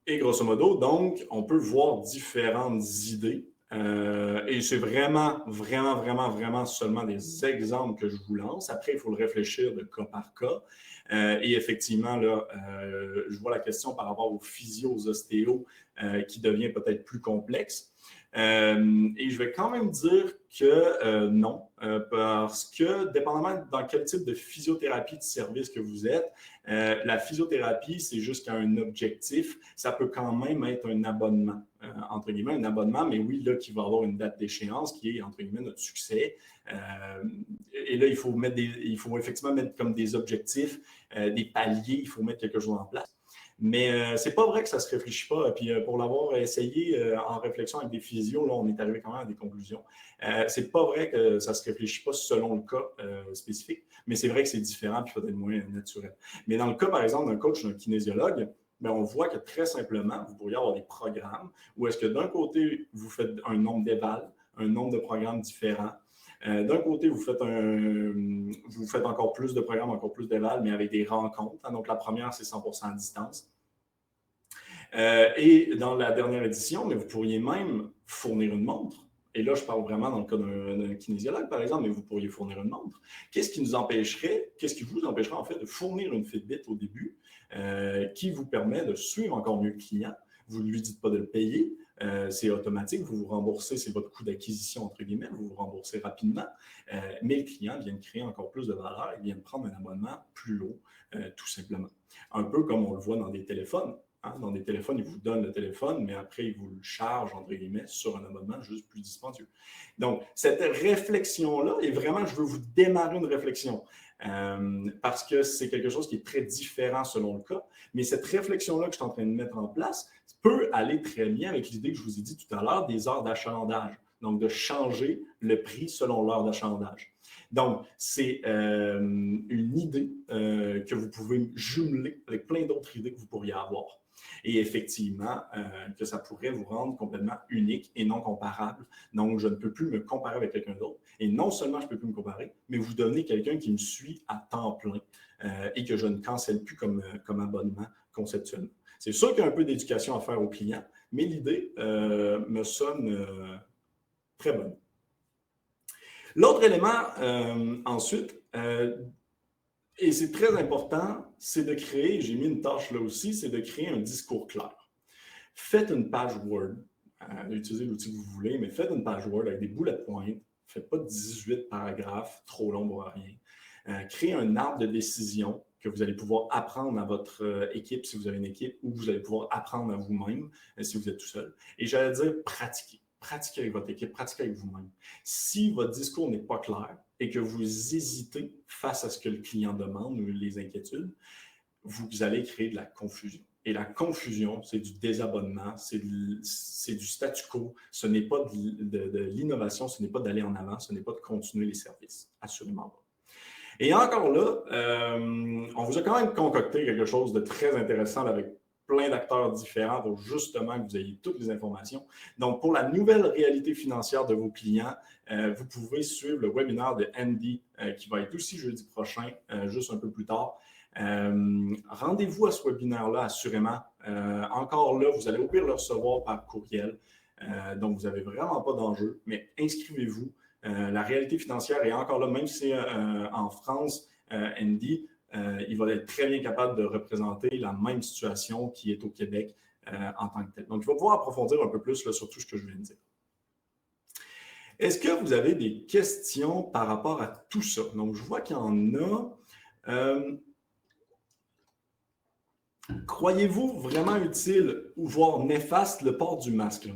A: Et grosso modo, donc, on peut voir différentes idées. Et c'est vraiment seulement des exemples que je vous lance. Après, il faut le réfléchir de cas par cas. Et effectivement, là, je vois la question par rapport aux physios, aux ostéos, qui devient peut-être plus complexe. Et je vais quand même dire que non, parce que dépendamment dans quel type de physiothérapie de service que vous êtes, la physiothérapie, c'est juste qu'il y a un objectif. Ça peut quand même être un abonnement, entre guillemets, un abonnement, mais oui, là, qui va avoir une date d'échéance qui est, entre guillemets, notre succès. Et là, il faut effectivement mettre comme des objectifs, des paliers, il faut mettre quelque chose en place. Mais c'est pas vrai que ça se réfléchit pas. Puis pour l'avoir essayé en réflexion avec des physios, là, on est arrivé quand même à des conclusions. C'est pas vrai que ça se réfléchit pas selon le cas spécifique, mais c'est vrai que c'est différent puis peut-être moins naturel. Mais dans le cas, par exemple, d'un coach, d'un kinésiologue, bien, on voit que très simplement, vous pourriez avoir des programmes où est-ce que d'un côté, vous faites un nombre d'évals, un nombre de programmes différents. D'un côté, vous faites encore plus de programmes, encore plus d'éval, mais avec des rencontres. Hein. Donc, la première, c'est 100% à distance. Et dans la dernière édition, mais vous pourriez même fournir une montre. Et là, je parle vraiment dans le cas d'un kinésiologue, par exemple, mais vous pourriez fournir une montre. Qu'est-ce qui vous empêcherait en fait de fournir une Fitbit au début qui vous permet de suivre encore mieux le client? Vous ne lui dites pas de le payer. C'est automatique, vous vous remboursez, c'est votre coût d'acquisition, entre guillemets, vous vous remboursez rapidement, mais le client vient de créer encore plus de valeur, il vient de prendre un abonnement plus haut, tout simplement. Un peu comme on le voit dans des téléphones. Hein? Dans des téléphones, ils vous donnent le téléphone, mais après, ils vous le chargent, entre guillemets, sur un abonnement juste plus dispendieux. Donc, cette réflexion-là, et vraiment, je veux vous démarrer une réflexion, parce que c'est quelque chose qui est très différent selon le cas, mais cette réflexion-là que je suis en train de mettre en place peut aller très bien avec l'idée que je vous ai dit tout à l'heure des heures d'achalandage. Donc, de changer le prix selon l'heure d'achalandage. Donc, c'est une idée que vous pouvez jumeler avec plein d'autres idées que vous pourriez avoir. Et effectivement, que ça pourrait vous rendre complètement unique et non comparable. Donc, je ne peux plus me comparer avec quelqu'un d'autre. Et non seulement je ne peux plus me comparer, mais vous devenez quelqu'un qui me suit à temps plein et que je ne cancelle plus comme abonnement conceptuellement. C'est sûr qu'il y a un peu d'éducation à faire aux clients, mais l'idée me sonne très bonne. L'autre élément, ensuite, et c'est très important, c'est de créer, j'ai mis une tâche là aussi, c'est de créer un discours clair. Faites une page Word, utilisez l'outil que vous voulez, mais faites une page Word avec des bullet points. Faites pas 18 paragraphes, trop longs pour rien. Créez un arbre de décision que vous allez pouvoir apprendre à votre équipe si vous avez une équipe ou que vous allez pouvoir apprendre à vous-même si vous êtes tout seul. Et j'allais dire pratiquer. Pratiquez avec votre équipe, pratiquez avec vous-même. Si votre discours n'est pas clair et que vous hésitez face à ce que le client demande ou les inquiétudes, vous allez créer de la confusion. Et la confusion, c'est du désabonnement, c'est du statu quo, ce n'est pas de l'innovation, ce n'est pas d'aller en avant, ce n'est pas de continuer les services. Assurément pas. Et encore là, on vous a quand même concocté quelque chose de très intéressant avec plein d'acteurs différents pour justement que vous ayez toutes les informations. Donc, pour la nouvelle réalité financière de vos clients, vous pouvez suivre le webinaire de Andy qui va être aussi jeudi prochain, juste un peu plus tard. Rendez-vous à ce webinaire-là, assurément. Encore là, vous allez au pire le recevoir par courriel. Donc, vous n'avez vraiment pas d'enjeu, mais inscrivez-vous. La réalité financière est encore là, même si c'est en France, Andy, il va être très bien capable de représenter la même situation qui est au Québec en tant que tel. Donc, il va pouvoir approfondir un peu plus là, sur tout ce que je viens de dire. Est-ce que vous avez des questions par rapport à tout ça? Donc, je vois qu'il y en a. Croyez-vous vraiment utile ou voire néfaste le port du masque?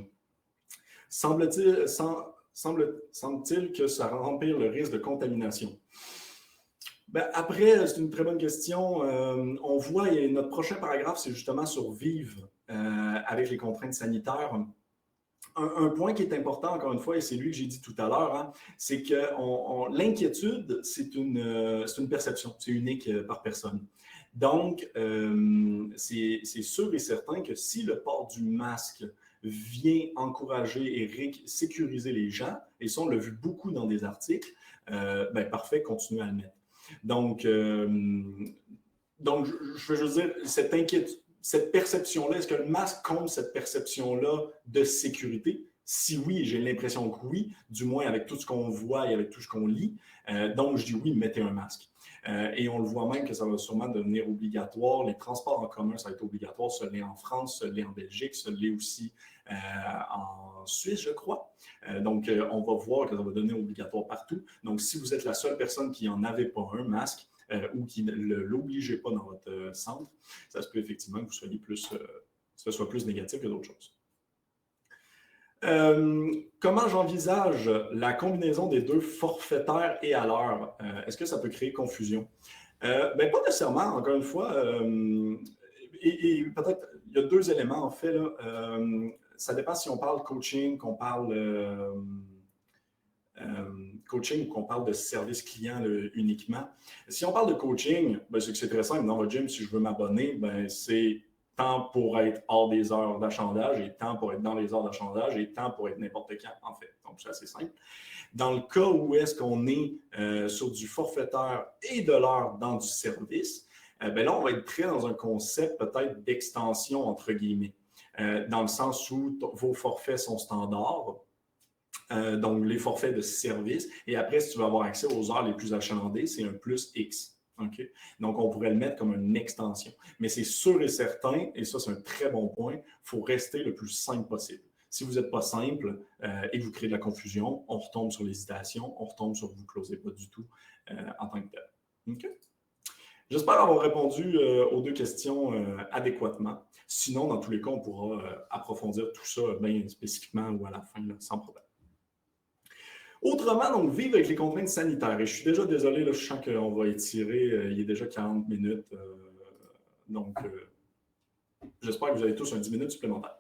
A: Semble-t-il que ça empire le risque de contamination? Ben, après, c'est une très bonne question. On voit, notre prochain paragraphe, c'est justement sur vivre avec les contraintes sanitaires. Un point qui est important, encore une fois, et c'est lui que j'ai dit tout à l'heure, hein, c'est que l'inquiétude, c'est une perception, c'est unique par personne. Donc, c'est sûr et certain que si le port du masque vient encourager et sécuriser les gens, et ça, on l'a vu beaucoup dans des articles, ben parfait, continuez à le mettre. Donc je veux juste dire, cette perception-là, est-ce que le masque compte cette perception-là de sécurité? Si oui, j'ai l'impression que oui, du moins avec tout ce qu'on voit et avec tout ce qu'on lit. Donc, je dis oui, mettez un masque. Et on le voit même que ça va sûrement devenir obligatoire. Les transports en commun, ça va être obligatoire. Ça l'est en France, ça l'est en Belgique, ça l'est aussi en Suisse, je crois. Donc, on va voir que ça va devenir obligatoire partout. Donc, si vous êtes la seule personne qui n'en avait pas un masque, ou qui ne l'obligez pas dans votre centre, ça se peut effectivement que vous soyez plus, ce soit plus négatif que d'autres choses. Comment j'envisage la combinaison des deux forfaitaire et à l'heure? Est-ce que ça peut créer confusion? Ben, pas nécessairement, encore une fois. Et peut-être, il y a deux éléments en fait. Là. Ça dépend si on parle coaching, qu'on parle coaching ou qu'on parle de service client uniquement. Si on parle de coaching, ben, c'est que c'est très simple. Dans votre gym, si je veux m'abonner, ben, c'est temps pour être hors des heures d'achalandage et temps pour être dans les heures d'achalandage et temps pour être n'importe quand, en fait. Donc, c'est assez simple. Dans le cas où est-ce qu'on est sur du forfaitaire et de l'heure dans du service, ben là, on va être très dans un concept peut-être d'extension, entre guillemets, dans le sens où vos forfaits sont standards, donc les forfaits de service, et après, si tu veux avoir accès aux heures les plus achalandées, c'est un plus X. Okay? Donc, on pourrait le mettre comme une extension. Mais c'est sûr et certain, et ça, c'est un très bon point, il faut rester le plus simple possible. Si vous n'êtes pas simple et que vous créez de la confusion, on retombe sur l'hésitation, on retombe sur vous ne closez pas du tout en tant que tel. Okay? J'espère avoir répondu aux deux questions adéquatement. Sinon, dans tous les cas, on pourra approfondir tout ça bien spécifiquement ou à la fin, là, sans problème. Autrement, donc, vivre avec les contraintes sanitaires. Et je suis déjà désolé, là, je sens qu'on va étirer, il est déjà 40 minutes. Donc, j'espère que vous avez tous un 10 minutes supplémentaires.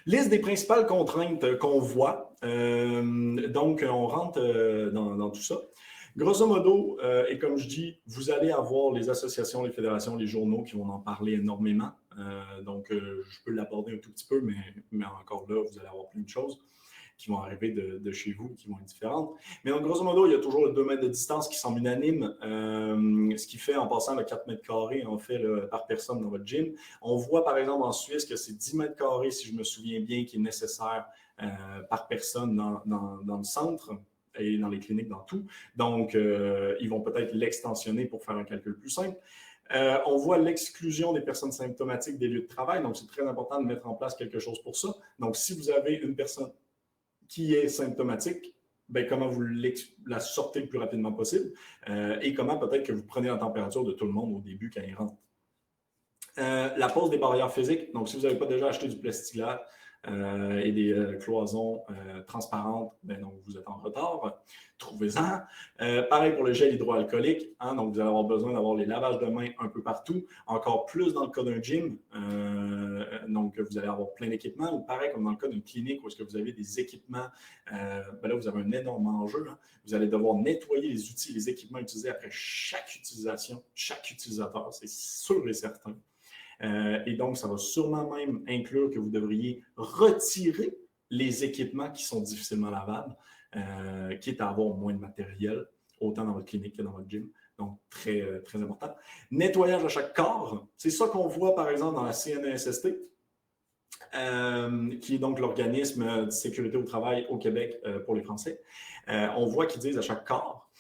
A: Liste des principales contraintes qu'on voit. Donc, on rentre dans tout ça. Grosso modo, et comme je dis, vous allez avoir les associations, les fédérations, les journaux qui vont en parler énormément. Donc, je peux l'aborder un tout petit peu, mais encore là, vous allez avoir plein de choses qui vont arriver de chez vous, qui vont être différentes. Mais donc, grosso modo, il y a toujours le 2 mètres de distance qui semble unanime, ce qui fait, en passant, le 4 mètres carrés, en fait, par personne dans votre gym. On voit, par exemple, en Suisse, que c'est 10 mètres carrés, si je me souviens bien, qui est nécessaire par personne dans le centre et dans les cliniques, dans tout. Donc, ils vont peut-être l'extensionner pour faire un calcul plus simple. On voit l'exclusion des personnes symptomatiques des lieux de travail. Donc, c'est très important de mettre en place quelque chose pour ça. Donc, si vous avez une personne qui est symptomatique, ben, comment vous la sortez le plus rapidement possible et comment peut-être que vous prenez la température de tout le monde au début quand il rentre. La pose des barrières physiques. Donc, si vous n'avez pas déjà acheté du plexiglas et des cloisons transparentes, ben, donc vous êtes en retard. Trouvez-en. Pareil pour le gel hydroalcoolique. Hein, donc, vous allez avoir besoin d'avoir les lavages de mains un peu partout. Encore plus dans le cas d'un gym. Donc, vous allez avoir plein d'équipements. Ou pareil comme dans le cas d'une clinique où est-ce que vous avez des équipements. Ben là, vous avez un énorme enjeu. Hein. Vous allez devoir nettoyer les outils, les équipements utilisés après chaque utilisation, chaque utilisateur. C'est sûr et certain. Et donc, ça va sûrement même inclure que vous devriez retirer les équipements qui sont difficilement lavables, quitte à avoir moins de matériel, autant dans votre clinique que dans votre gym. Donc, très, très important. Nettoyage à chaque corps. C'est ça qu'on voit, par exemple, dans la CNESST, qui est donc l'organisme de sécurité au travail au Québec pour les Français. On voit qu'ils disent à chaque corps.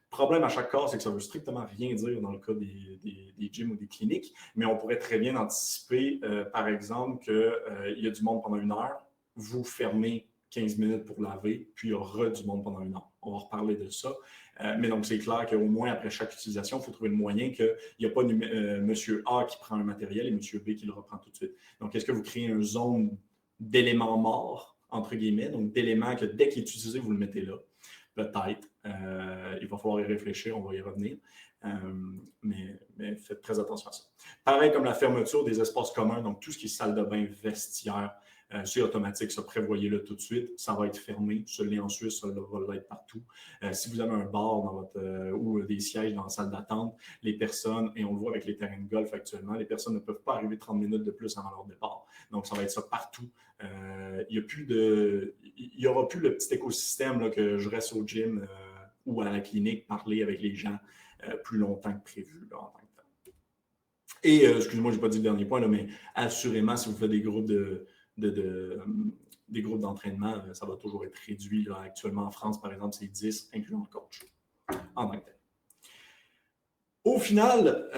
A: Le problème à chaque corps, c'est que ça ne veut strictement rien dire dans le cas des gyms ou des cliniques, mais on pourrait très bien anticiper, par exemple, qu'il y a du monde pendant 1 heure, vous fermez 15 minutes pour laver, puis il y aura du monde pendant 1 heure. On va reparler de ça. Mais donc, c'est clair qu'au moins, après chaque utilisation, il faut trouver le moyen qu'il n'y a pas monsieur A qui prend un matériel et monsieur B qui le reprend tout de suite. Donc, est-ce que vous créez une zone d'éléments morts, entre guillemets, donc d'éléments que dès qu'il est utilisé, vous le mettez là? Peut-être. Il va falloir y réfléchir, on va y revenir. Mais faites très attention à ça. Pareil comme la fermeture des espaces communs, donc tout ce qui est salle de bain, vestiaire, C'est automatique, ça, prévoyez-le tout de suite. Ça va être fermé. Ça l'est en Suisse, ça va l'être partout. Si vous avez un bar dans votre, ou des sièges dans la salle d'attente, les personnes, et on le voit avec les terrains de golf actuellement, les personnes ne peuvent pas arriver 30 minutes de plus avant leur départ. Donc, ça va être ça partout. Il n'y aura plus le petit écosystème là, que je reste au gym ou à la clinique parler avec les gens plus longtemps que prévu là, en tant que temps. Et, excusez-moi, je n'ai pas dit le dernier point, là, mais assurément, si vous faites des groupes des groupes d'entraînement, ça va toujours être réduit. Là. Actuellement, en France, par exemple, c'est 10, incluant le coach, en tant que tel. Au final,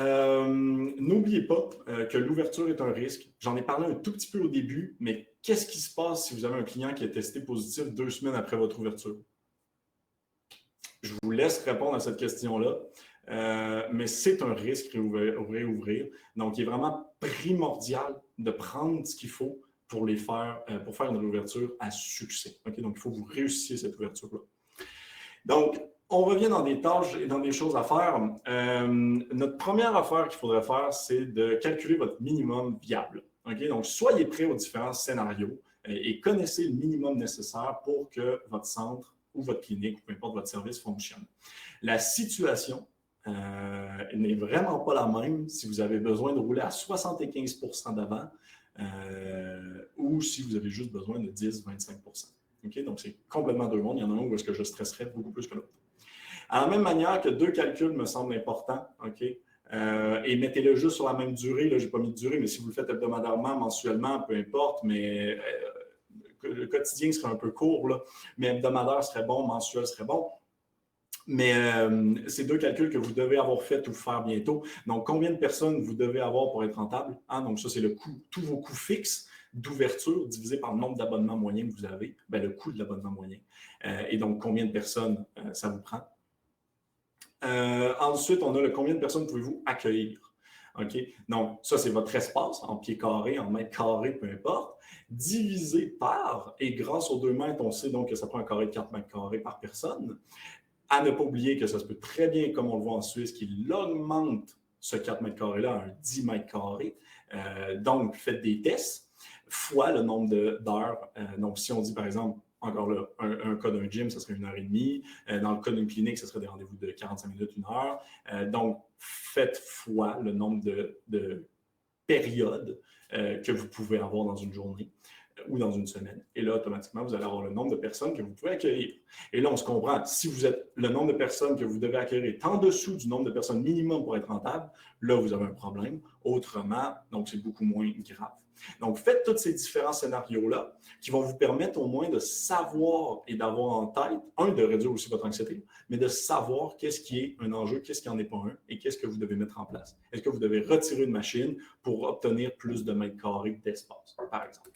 A: n'oubliez pas que l'ouverture est un risque. J'en ai parlé un tout petit peu au début, mais qu'est-ce qui se passe si vous avez un client qui est testé positif 2 semaines après votre ouverture? Je vous laisse répondre à cette question-là, mais c'est un risque réouvrir. Donc, il est vraiment primordial de prendre ce qu'il faut pour faire une ouverture à succès. Okay? Donc, il faut que vous réussissiez cette ouverture-là. Donc, on revient dans des tâches et dans des choses à faire. Notre première affaire qu'il faudrait faire, c'est de calculer votre minimum viable. Okay? Donc, soyez prêts aux différents scénarios et connaissez le minimum nécessaire pour que votre centre ou votre clinique, ou peu importe votre service, fonctionne. La situation n'est vraiment pas la même si vous avez besoin de rouler à 75% d'avant ou si vous avez juste besoin de 10-25%. Okay? Donc, c'est complètement deux mondes. Il y en a un où est-ce que je stresserais beaucoup plus que l'autre. À la même manière que 2 calculs me semblent importants, okay? Et mettez-le juste sur la même durée. Là, je n'ai pas mis de durée, mais si vous le faites hebdomadairement, mensuellement, peu importe, mais le quotidien serait un peu court, là, mais hebdomadaire serait bon, mensuel serait bon. Mais c'est 2 calculs que vous devez avoir fait ou faire bientôt. Donc, combien de personnes vous devez avoir pour être rentable? Hein? Donc, ça, c'est le coût, tous vos coûts fixes d'ouverture divisé par le nombre d'abonnements moyens que vous avez, bien, le coût de l'abonnement moyen. Et donc, combien de personnes ça vous prend? Ensuite, on a le combien de personnes pouvez-vous accueillir? Okay? Donc, ça, c'est votre espace en pieds carrés, en mètres carrés, peu importe, divisé par, et grâce aux 2 mètres, on sait donc que ça prend un carré de 4 mètres carrés par personne. À ne pas oublier que ça se peut très bien, comme on le voit en Suisse, qu'il augmente ce 4 mètres carrés-là à un 10 mètres carrés. Donc, faites des tests fois le nombre d'heures. Donc, si on dit, par exemple, encore là, un cas d'un gym, ça serait 1h30. Dans le cas d'une clinique, ça serait des rendez-vous de 45 minutes, 1 heure. Donc, faites fois le nombre de périodes que vous pouvez avoir dans une journée ou dans une semaine. Et là, automatiquement, vous allez avoir le nombre de personnes que vous pouvez accueillir. Et là, on se comprend. Si vous êtes le nombre de personnes que vous devez accueillir est en dessous du nombre de personnes minimum pour être rentable, là, vous avez un problème. Autrement, donc, c'est beaucoup moins grave. Donc, faites tous ces différents scénarios-là qui vont vous permettre au moins de savoir et d'avoir en tête, de réduire aussi votre anxiété, mais de savoir qu'est-ce qui est un enjeu, qu'est-ce qui n'en est pas un et qu'est-ce que vous devez mettre en place. Est-ce que vous devez retirer une machine pour obtenir plus de mètres carrés d'espace, par exemple?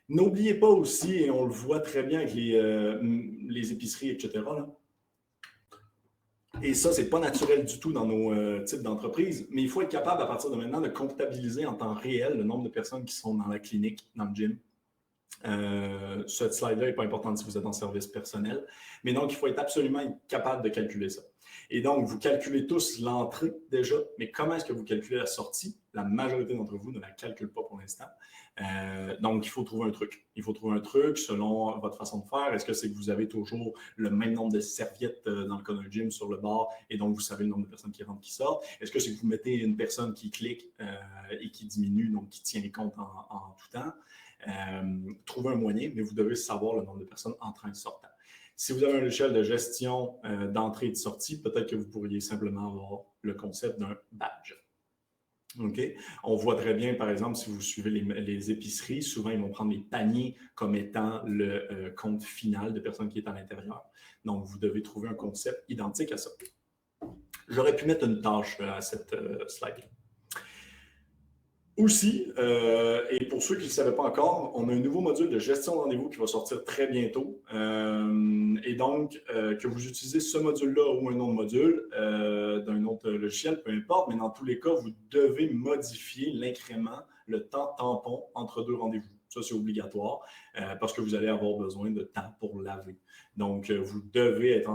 A: N'oubliez pas aussi, et on le voit très bien avec les épiceries, etc., là, et ça, ce n'est pas naturel du tout dans nos types d'entreprises, mais il faut être capable à partir de maintenant de comptabiliser en temps réel le nombre de personnes qui sont dans la clinique, dans le gym. Ce slide-là n'est pas important si vous êtes en service personnel, mais donc il faut être absolument capable de calculer ça. Et donc, vous calculez tous l'entrée déjà, mais comment est-ce que vous calculez la sortie? La majorité d'entre vous ne la calcule pas pour l'instant. Donc, il faut trouver un truc. Il faut trouver un truc selon votre façon de faire. Est-ce que c'est que vous avez toujours le même nombre de serviettes dans le cas d'un gym sur le bar et donc vous savez le nombre de personnes qui rentrent, qui sortent? Est-ce que c'est que vous mettez une personne qui clique et qui diminue, donc qui tient compte en tout temps? Trouver un moyen, mais vous devez savoir le nombre de personnes entrant et sortant. Si vous avez un logiciel de gestion d'entrée et de sortie, peut-être que vous pourriez simplement avoir le concept d'un badge. Okay? On voit très bien, par exemple, si vous suivez les épiceries, souvent ils vont prendre les paniers comme étant le compte final de personnes qui est à l'intérieur. Donc, vous devez trouver un concept identique à ça. J'aurais pu mettre une tâche à cette slide-là. Aussi, et pour ceux qui ne le savaient pas encore, on a un nouveau module de gestion de rendez-vous qui va sortir très bientôt. Et donc, que vous utilisez ce module-là ou un autre module d'un autre logiciel, peu importe, mais dans tous les cas, vous devez modifier l'incrément, le temps tampon entre 2 rendez-vous. Ça, c'est obligatoire parce que vous allez avoir besoin de temps pour laver. Donc, vous devez être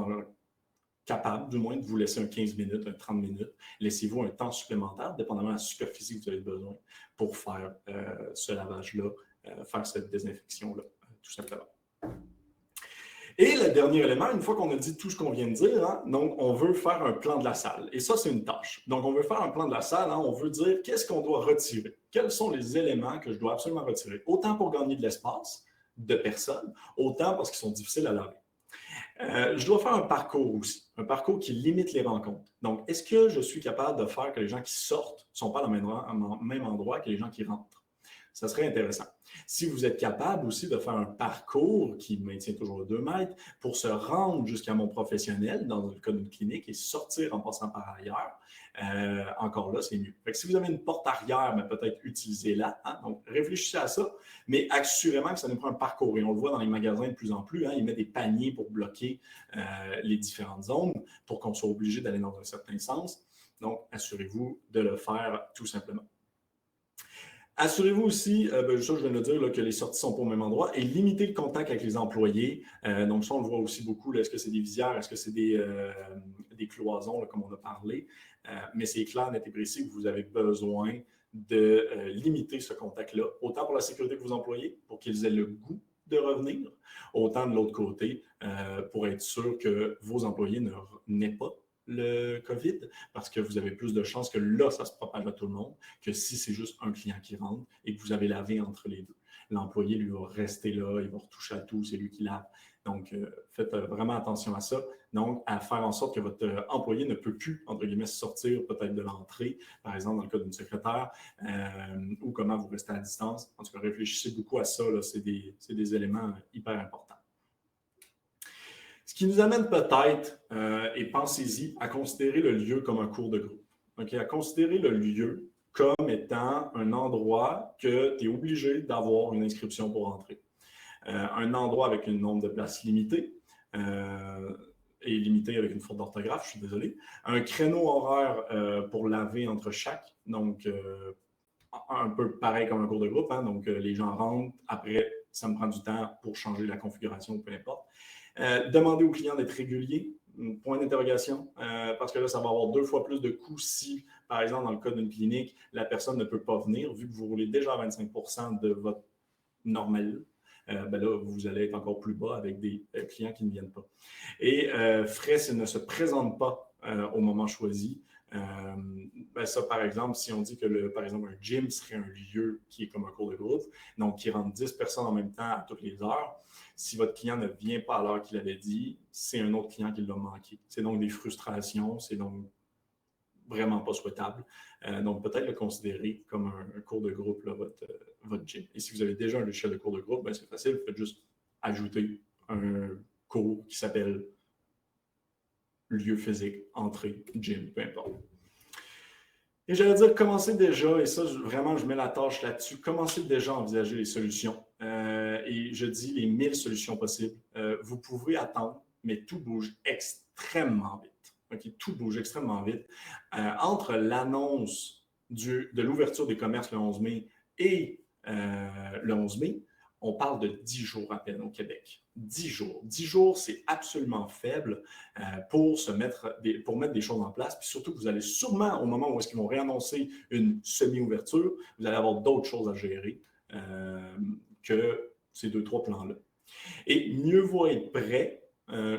A: capable, du moins, de vous laisser un 15 minutes, un 30 minutes. Laissez-vous un temps supplémentaire, dépendamment de la superficie que vous avez besoin pour faire ce lavage-là, faire cette désinfection-là, tout simplement. Et le dernier élément, une fois qu'on a dit tout ce qu'on vient de dire, hein, donc on veut faire un plan de la salle. Et ça, c'est une tâche. Donc, on veut faire un plan de la salle, hein, on veut dire qu'est-ce qu'on doit retirer. Quels sont les éléments que je dois absolument retirer? Autant pour gagner de l'espace, de personnes, autant parce qu'ils sont difficiles à laver. Je dois faire un parcours aussi, un parcours qui limite les rencontres. Donc, est-ce que je suis capable de faire que les gens qui sortent ne sont pas au même endroit que les gens qui rentrent? Ça serait intéressant. Si vous êtes capable aussi de faire un parcours qui maintient toujours 2 mètres pour se rendre jusqu'à mon professionnel, dans le cas d'une clinique, et sortir en passant par ailleurs, encore là, c'est mieux. Fait que si vous avez une porte arrière, ben peut-être utilisez-la. Hein? Donc, réfléchissez à ça, mais assurément que ça nous prend un parcours. Et on le voit dans les magasins de plus en plus, hein, ils mettent des paniers pour bloquer les différentes zones pour qu'on soit obligé d'aller dans un certain sens. Donc, assurez-vous de le faire tout simplement. Assurez-vous aussi, ça je viens de le dire, là, que les sorties sont pas au même endroit et limitez le contact avec les employés. Donc ça, on le voit aussi beaucoup. Est-ce que c'est des visières? Est-ce que c'est des cloisons, là, comme on a parlé? Mais c'est clair, net et précis que vous avez besoin de limiter ce contact-là, autant pour la sécurité de vos employés, pour qu'ils aient le goût de revenir, autant de l'autre côté, pour être sûr que vos employés n'aient pas le COVID, parce que vous avez plus de chances que là, ça se propage à tout le monde, que si c'est juste un client qui rentre et que vous avez lavé entre les deux. L'employé, lui, va rester là, il va retoucher à tout, c'est lui qui lave. Donc, faites vraiment attention à ça. Donc, à faire en sorte que votre employé ne peut plus, entre guillemets, sortir peut-être de l'entrée, par exemple, dans le cas d'une secrétaire, ou comment vous restez à distance. En tout cas, réfléchissez beaucoup à ça, c'est des éléments hyper importants. Ce qui nous amène peut-être, et pensez-y, à considérer le lieu comme un cours de groupe. Okay? À considérer le lieu comme étant un endroit que tu es obligé d'avoir une inscription pour entrer. Un endroit avec un nombre de places limité, et limité avec une faute d'orthographe, je suis désolé. Un créneau horaire pour laver entre chaque, donc un peu pareil comme un cours de groupe. Hein? Donc, les gens rentrent, après, ça me prend du temps pour changer la configuration, peu importe. Demandez aux clients d'être réguliers, point d'interrogation, parce que là, ça va avoir 2 fois plus de coûts si, par exemple, dans le cas d'une clinique, la personne ne peut pas venir, vu que vous roulez déjà à 25% de votre normal. Ben là, vous allez être encore plus bas avec des clients qui ne viennent pas. Et frais ne se présentent pas au moment choisi. Ben ça, par exemple, si on dit que, par exemple, un gym serait un lieu qui est comme un cours de groupe, donc qui rentre 10 personnes en même temps à toutes les heures, si votre client ne vient pas à l'heure qu'il avait dit, c'est un autre client qui l'a manqué. C'est donc des frustrations, c'est donc vraiment pas souhaitable. Donc, peut-être le considérer comme un cours de groupe, là, votre gym. Et si vous avez déjà un logiciel de cours de groupe, ben, c'est facile, vous faites juste ajouter un cours qui s'appelle lieu physique, entrée, gym, peu importe. Et j'allais dire, commencez déjà, et ça, vraiment, je mets la tâche là-dessus, commencez déjà à envisager les solutions. Et je dis les 1000 solutions possibles. Vous pouvez attendre, mais tout bouge extrêmement vite. Okay? Tout bouge extrêmement vite. Entre l'annonce de l'ouverture des commerces le 11 mai et le 11 mai, on parle de 10 jours à peine au Québec. 10 jours. 10 jours, c'est absolument faible pour mettre des choses en place. Puis surtout, vous allez sûrement, au moment où est-ce qu'ils vont réannoncer une semi-ouverture, vous allez avoir d'autres choses à gérer que ces 2-3 plans-là. Et mieux vaut être prêt,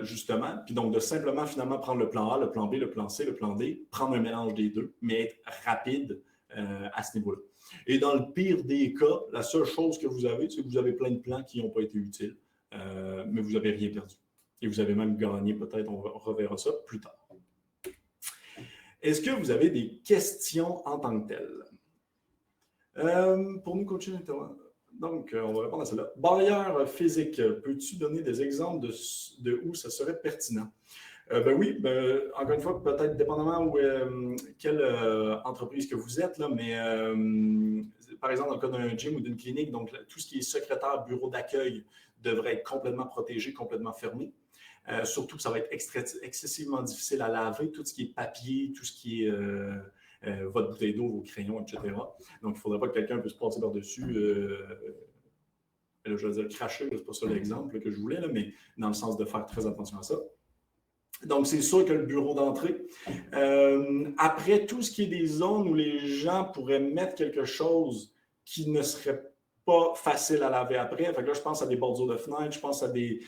A: justement, puis donc de simplement finalement prendre le plan A, le plan B, le plan C, le plan D, prendre un mélange des deux, mais être rapide à ce niveau-là. Et dans le pire des cas, la seule chose que vous avez, c'est que vous avez plein de plans qui n'ont pas été utiles, mais vous n'avez rien perdu. Et vous avez même gagné, peut-être, on reverra ça plus tard. Est-ce que vous avez des questions en tant que telles? Pour nous coacher donc, on va répondre à celle-là. Barrière physique, peux-tu donner des exemples de où ça serait pertinent? Ben oui, encore une fois, peut-être dépendamment quelle entreprise que vous êtes, là, mais par exemple, dans le cas d'un gym ou d'une clinique, donc tout ce qui est secrétaire, bureau d'accueil devrait être complètement protégé, complètement fermé. Surtout que ça va être excessivement difficile à laver, tout ce qui est papier, tout ce qui est votre bouteille d'eau, vos crayons, etc. Donc, il ne faudrait pas que quelqu'un puisse passer par-dessus. Là, je vais dire cracher, c'est pas ça l'exemple que je voulais, là, mais dans le sens de faire très attention à ça. Donc, c'est sûr que le bureau d'entrée. Après, tout ce qui est des zones où les gens pourraient mettre quelque chose qui ne serait pas facile à laver après. Fait que là, je pense à des bordures de fenêtres, je pense à des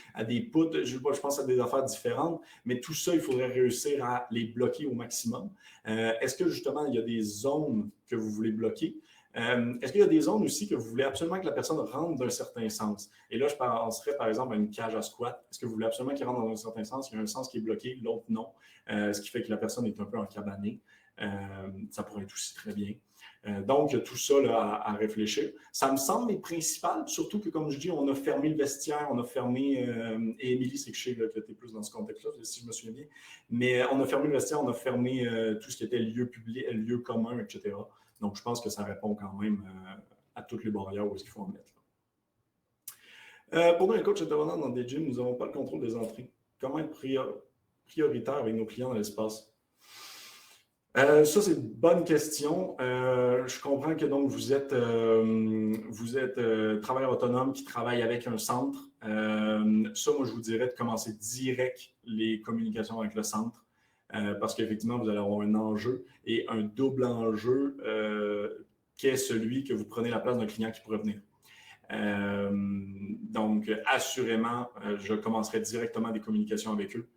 A: poutres, je pense à des affaires différentes, mais tout ça, il faudrait réussir à les bloquer au maximum. Est-ce que justement, il y a des zones que vous voulez bloquer? Est-ce qu'il y a des zones aussi que vous voulez absolument que la personne rentre d'un certain sens? Et là, je penserais par exemple à une cage à squat. Est-ce que vous voulez absolument qu'il rentre dans un certain sens? Il y a un sens qui est bloqué, l'autre non. Ce qui fait que la personne est un peu encabanée. Ça pourrait être aussi très bien. Donc, il y a tout ça là, à réfléchir. Ça me semble les principales, surtout que, comme je dis, on a fermé le vestiaire, on a fermé, et Émilie, c'est que je sais que tu es plus dans ce contexte-là, si je me souviens bien, mais on a fermé le vestiaire, on a fermé tout ce qui était lieu public, lieu commun, etc. Donc, je pense que ça répond quand même à toutes les barrières où il faut en mettre. Pour nous, les coachs intervenants dans des gyms, nous n'avons pas le contrôle des entrées. Comment être prioritaire avec nos clients dans l'espace? Ça, c'est une bonne question. Je comprends que donc vous êtes travailleur autonome qui travaille avec un centre. Ça, moi, je vous dirais de commencer direct les communications avec le centre parce qu'effectivement, vous allez avoir un enjeu et un double enjeu qui est celui que vous prenez la place d'un client qui pourrait venir. Donc, assurément, je commencerai directement des communications avec eux.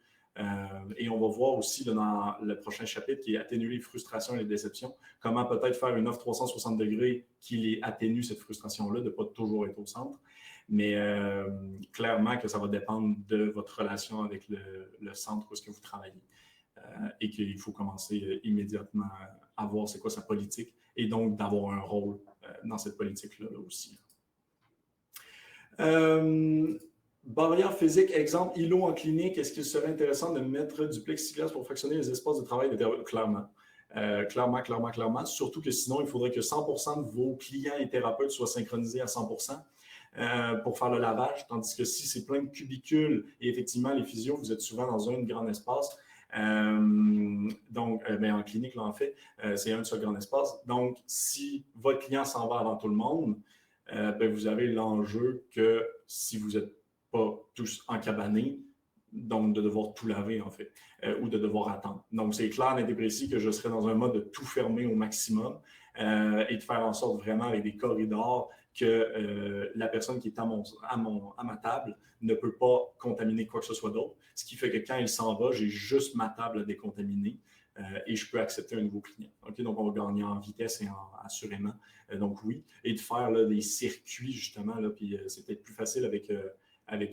A: Et on va voir aussi là, dans le prochain chapitre qui est atténuer les frustrations et les déceptions, comment peut-être faire une offre 360 degrés qui les atténue cette frustration-là, de ne pas toujours être au centre. Mais clairement que ça va dépendre de votre relation avec le centre où est-ce que vous travaillez. Et qu'il faut commencer immédiatement à voir c'est quoi sa politique et donc d'avoir un rôle dans cette politique-là aussi. Barrière physique, exemple, îlot en clinique, est-ce qu'il serait intéressant de mettre du plexiglas pour fractionner les espaces de travail? Clairement. Clairement. Surtout que sinon, il faudrait que 100% de vos clients et thérapeutes soient synchronisés à 100% pour faire le lavage. Tandis que si c'est plein de cubicules et effectivement, les physios, vous êtes souvent dans un grand espace. Donc, en clinique, là, en fait, c'est un seul grand espace. Donc, si votre client s'en va avant tout le monde, vous avez l'enjeu que si vous n'êtes pas tous encabanés, donc de devoir tout laver, en fait, ou de devoir attendre. Donc, c'est clair, net et précis que je serai dans un mode de tout fermer au maximum et de faire en sorte vraiment avec des corridors que la personne qui est à ma table ne peut pas contaminer quoi que ce soit d'autre. Ce qui fait que quand il s'en va, j'ai juste ma table à décontaminer. Et je peux accepter un nouveau client. Okay? Donc, on va gagner en vitesse et assurément. Donc, oui. Et de faire là, des circuits, justement, là, puis c'est peut-être plus facile avec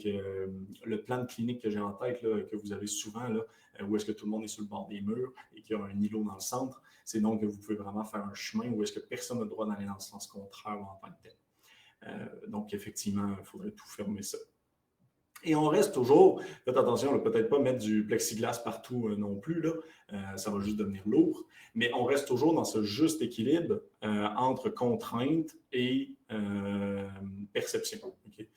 A: le plan de clinique que j'ai en tête, là, que vous avez souvent, là, où est-ce que tout le monde est sur le bord des murs et qu'il y a un îlot dans le centre. C'est donc que vous pouvez vraiment faire un chemin où est-ce que personne n'a le droit d'aller dans le sens contraire en tant que tel. Donc, effectivement, il faudrait tout fermer ça. Et on reste toujours, faites attention, peut-être pas mettre du plexiglas partout non plus, là, ça va juste devenir lourd, mais on reste toujours dans ce juste équilibre entre contrainte et perception, okay?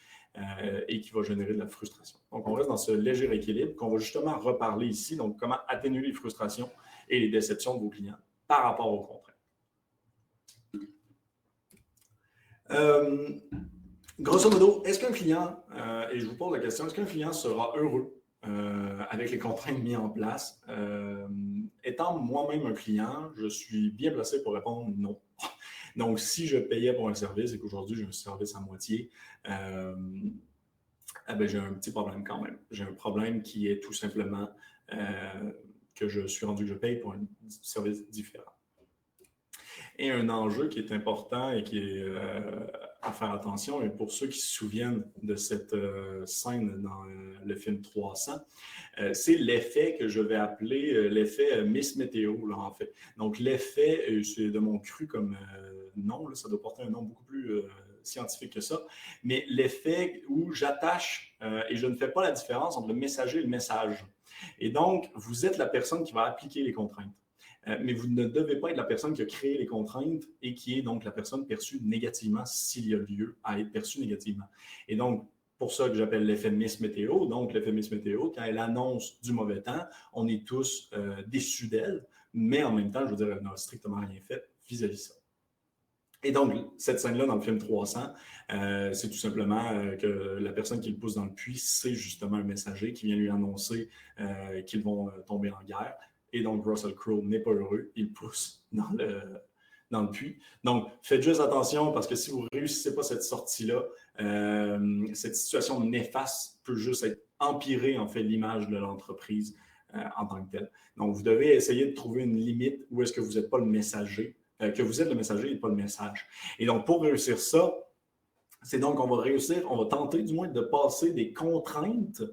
A: Et qui va générer de la frustration. Donc, on reste dans ce léger équilibre qu'on va justement reparler ici, donc comment atténuer les frustrations et les déceptions de vos clients par rapport aux contraintes. Grosso modo, est-ce qu'un client, et je vous pose la question, est-ce qu'un client sera heureux avec les contraintes mises en place? Étant moi-même un client, je suis bien placé pour répondre non. Donc, si je payais pour un service et qu'aujourd'hui j'ai un service à moitié, j'ai un petit problème quand même. J'ai un problème qui est tout simplement que je suis rendu que je paye pour un service différent. Et un enjeu qui est important et qui est à faire attention, et pour ceux qui se souviennent de cette scène dans le film 300, c'est l'effet que je vais appeler l'effet Miss Météo, là, en fait. Donc, l'effet, c'est de mon cru comme nom, là, ça doit porter un nom beaucoup plus scientifique que ça, mais l'effet où j'attache et je ne fais pas la différence entre le messager et le message. Et donc, vous êtes la personne qui va appliquer les contraintes. Mais vous ne devez pas être la personne qui a créé les contraintes et qui est donc la personne perçue négativement s'il y a lieu à être perçue négativement. Et donc, pour ça que j'appelle l'effet Miss Météo. Donc, l'effet Miss Météo, quand elle annonce du mauvais temps, on est tous déçus d'elle, mais en même temps, je veux dire, elle n'a strictement rien fait vis-à-vis de ça. Et donc, cette scène-là dans le film 300, c'est tout simplement que la personne qui le pousse dans le puits, c'est justement un messager qui vient lui annoncer qu'ils vont tomber en guerre. Et donc, Russell Crowe n'est pas heureux, il pousse dans le puits. Donc, faites juste attention parce que si vous ne réussissez pas cette sortie-là, cette situation néfaste peut juste être empirer en fait l'image de l'entreprise en tant que telle. Donc, vous devez essayer de trouver une limite où est-ce que vous n'êtes pas le messager, que vous êtes le messager et pas le message. Et donc, pour réussir ça, c'est donc qu'on va réussir, on va tenter du moins de passer des contraintes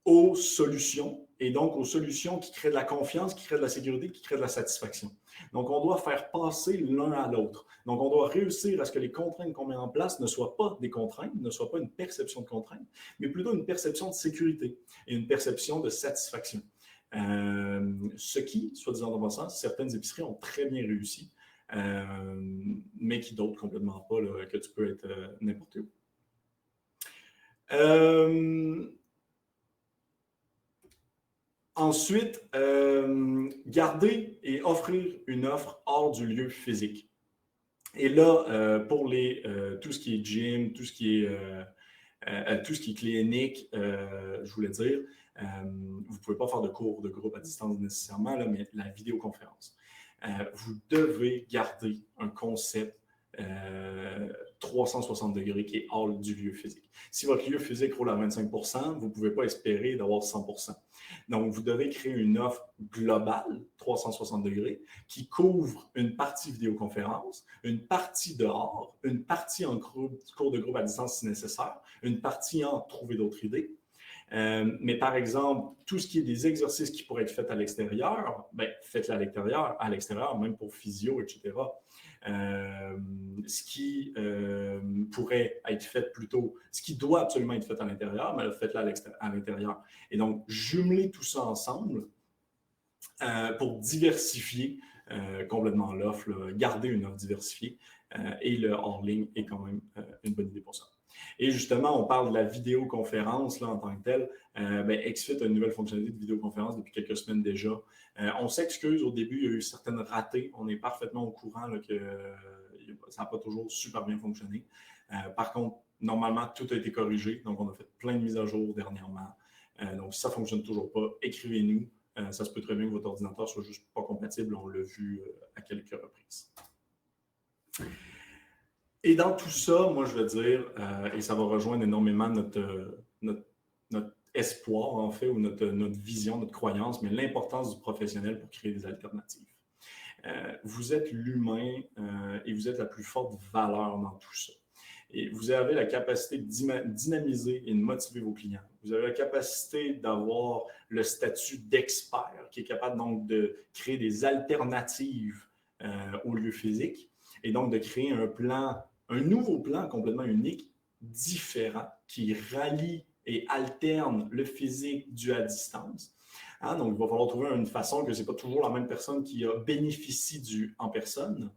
A: aux solutions, et donc aux solutions qui créent de la confiance, qui créent de la sécurité, qui créent de la satisfaction. Donc, on doit faire passer l'un à l'autre. Donc, on doit réussir à ce que les contraintes qu'on met en place ne soient pas des contraintes, ne soient pas une perception de contraintes, mais plutôt une perception de sécurité et une perception de satisfaction. Ce qui, soit disant en passant, certaines épiceries ont très bien réussi, mais qui d'autres complètement pas, là, que tu peux être n'importe où. Ensuite, garder et offrir une offre hors du lieu physique. Et là, pour tout ce qui est gym, tout ce qui est clinique, je voulais dire, vous ne pouvez pas faire de cours de groupe à distance nécessairement, là, mais la vidéoconférence. Vous devez garder un concept 360 degrés qui est hors du lieu physique. Si votre lieu physique roule à 25 %, vous ne pouvez pas espérer d'avoir 100 %. Donc, vous devez créer une offre globale, 360 degrés, qui couvre une partie vidéoconférence, une partie dehors, une partie en cours de groupe à distance si nécessaire, une partie en trouver d'autres idées. Mais par exemple, tout ce qui est des exercices qui pourraient être faits à l'extérieur, faites-le à l'extérieur, même pour physio, etc. Ce qui pourrait être fait plutôt, ce qui doit absolument être fait à l'intérieur, mais faites-le à l'intérieur. Et donc, jumeler tout ça ensemble pour diversifier complètement l'offre, garder une offre diversifiée, et le hors-ligne est quand même une bonne idée pour ça. Et justement, on parle de la vidéoconférence là, en tant que telle. XFIT a une nouvelle fonctionnalité de vidéoconférence depuis quelques semaines déjà. On s'excuse, au début, il y a eu certaines ratées. On est parfaitement au courant là, que ça n'a pas toujours super bien fonctionné. Par contre, normalement, tout a été corrigé. Donc, on a fait plein de mises à jour dernièrement. Donc, si ça ne fonctionne toujours pas, écrivez-nous. Ça se peut très bien que votre ordinateur soit juste pas compatible. On l'a vu à quelques reprises. Et dans tout ça, moi, je veux dire, et ça va rejoindre énormément notre espoir, en fait, ou notre vision, notre croyance, mais l'importance du professionnel pour créer des alternatives. Vous êtes l'humain et vous êtes la plus forte valeur dans tout ça. Et vous avez la capacité de dynamiser et de motiver vos clients. Vous avez la capacité d'avoir le statut d'expert qui est capable donc de créer des alternatives au lieu physique et donc de créer un nouveau plan complètement unique, différent, qui rallie et alterne le physique dû à distance. Donc, il va falloir trouver une façon que ce n'est pas toujours la même personne qui bénéficie du en personne.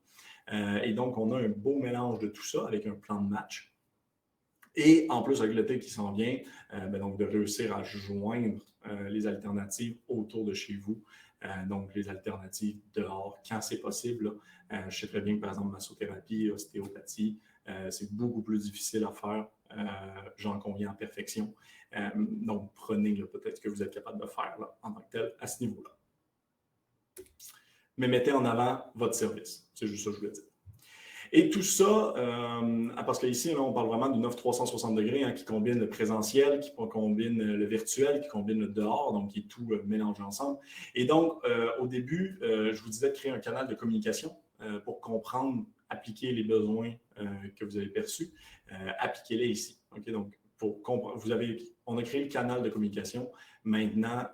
A: Et donc, on a un beau mélange de tout ça avec un plan de match. Et en plus, avec l'été qui s'en vient, donc de réussir à joindre les alternatives autour de chez vous. Donc, les alternatives dehors, quand c'est possible. Je sais très bien que, par exemple, massothérapie, ostéopathie, c'est beaucoup plus difficile à faire. J'en conviens en perfection. Donc, prenez peut-être ce que vous êtes capable de faire là, en tant que tel à ce niveau-là. Mais mettez en avant votre service. C'est juste ça que je voulais dire. Et tout ça, parce qu'ici, on parle vraiment d'une offre 360 degrés qui combine le présentiel, qui combine le virtuel, qui combine le dehors, donc qui est tout mélangé ensemble. Et donc, au début, je vous disais de créer un canal de communication pour comprendre, appliquer les besoins que vous avez perçus, appliquez-les ici. Okay? Donc, pour comprendre, on a créé le canal de communication. Maintenant,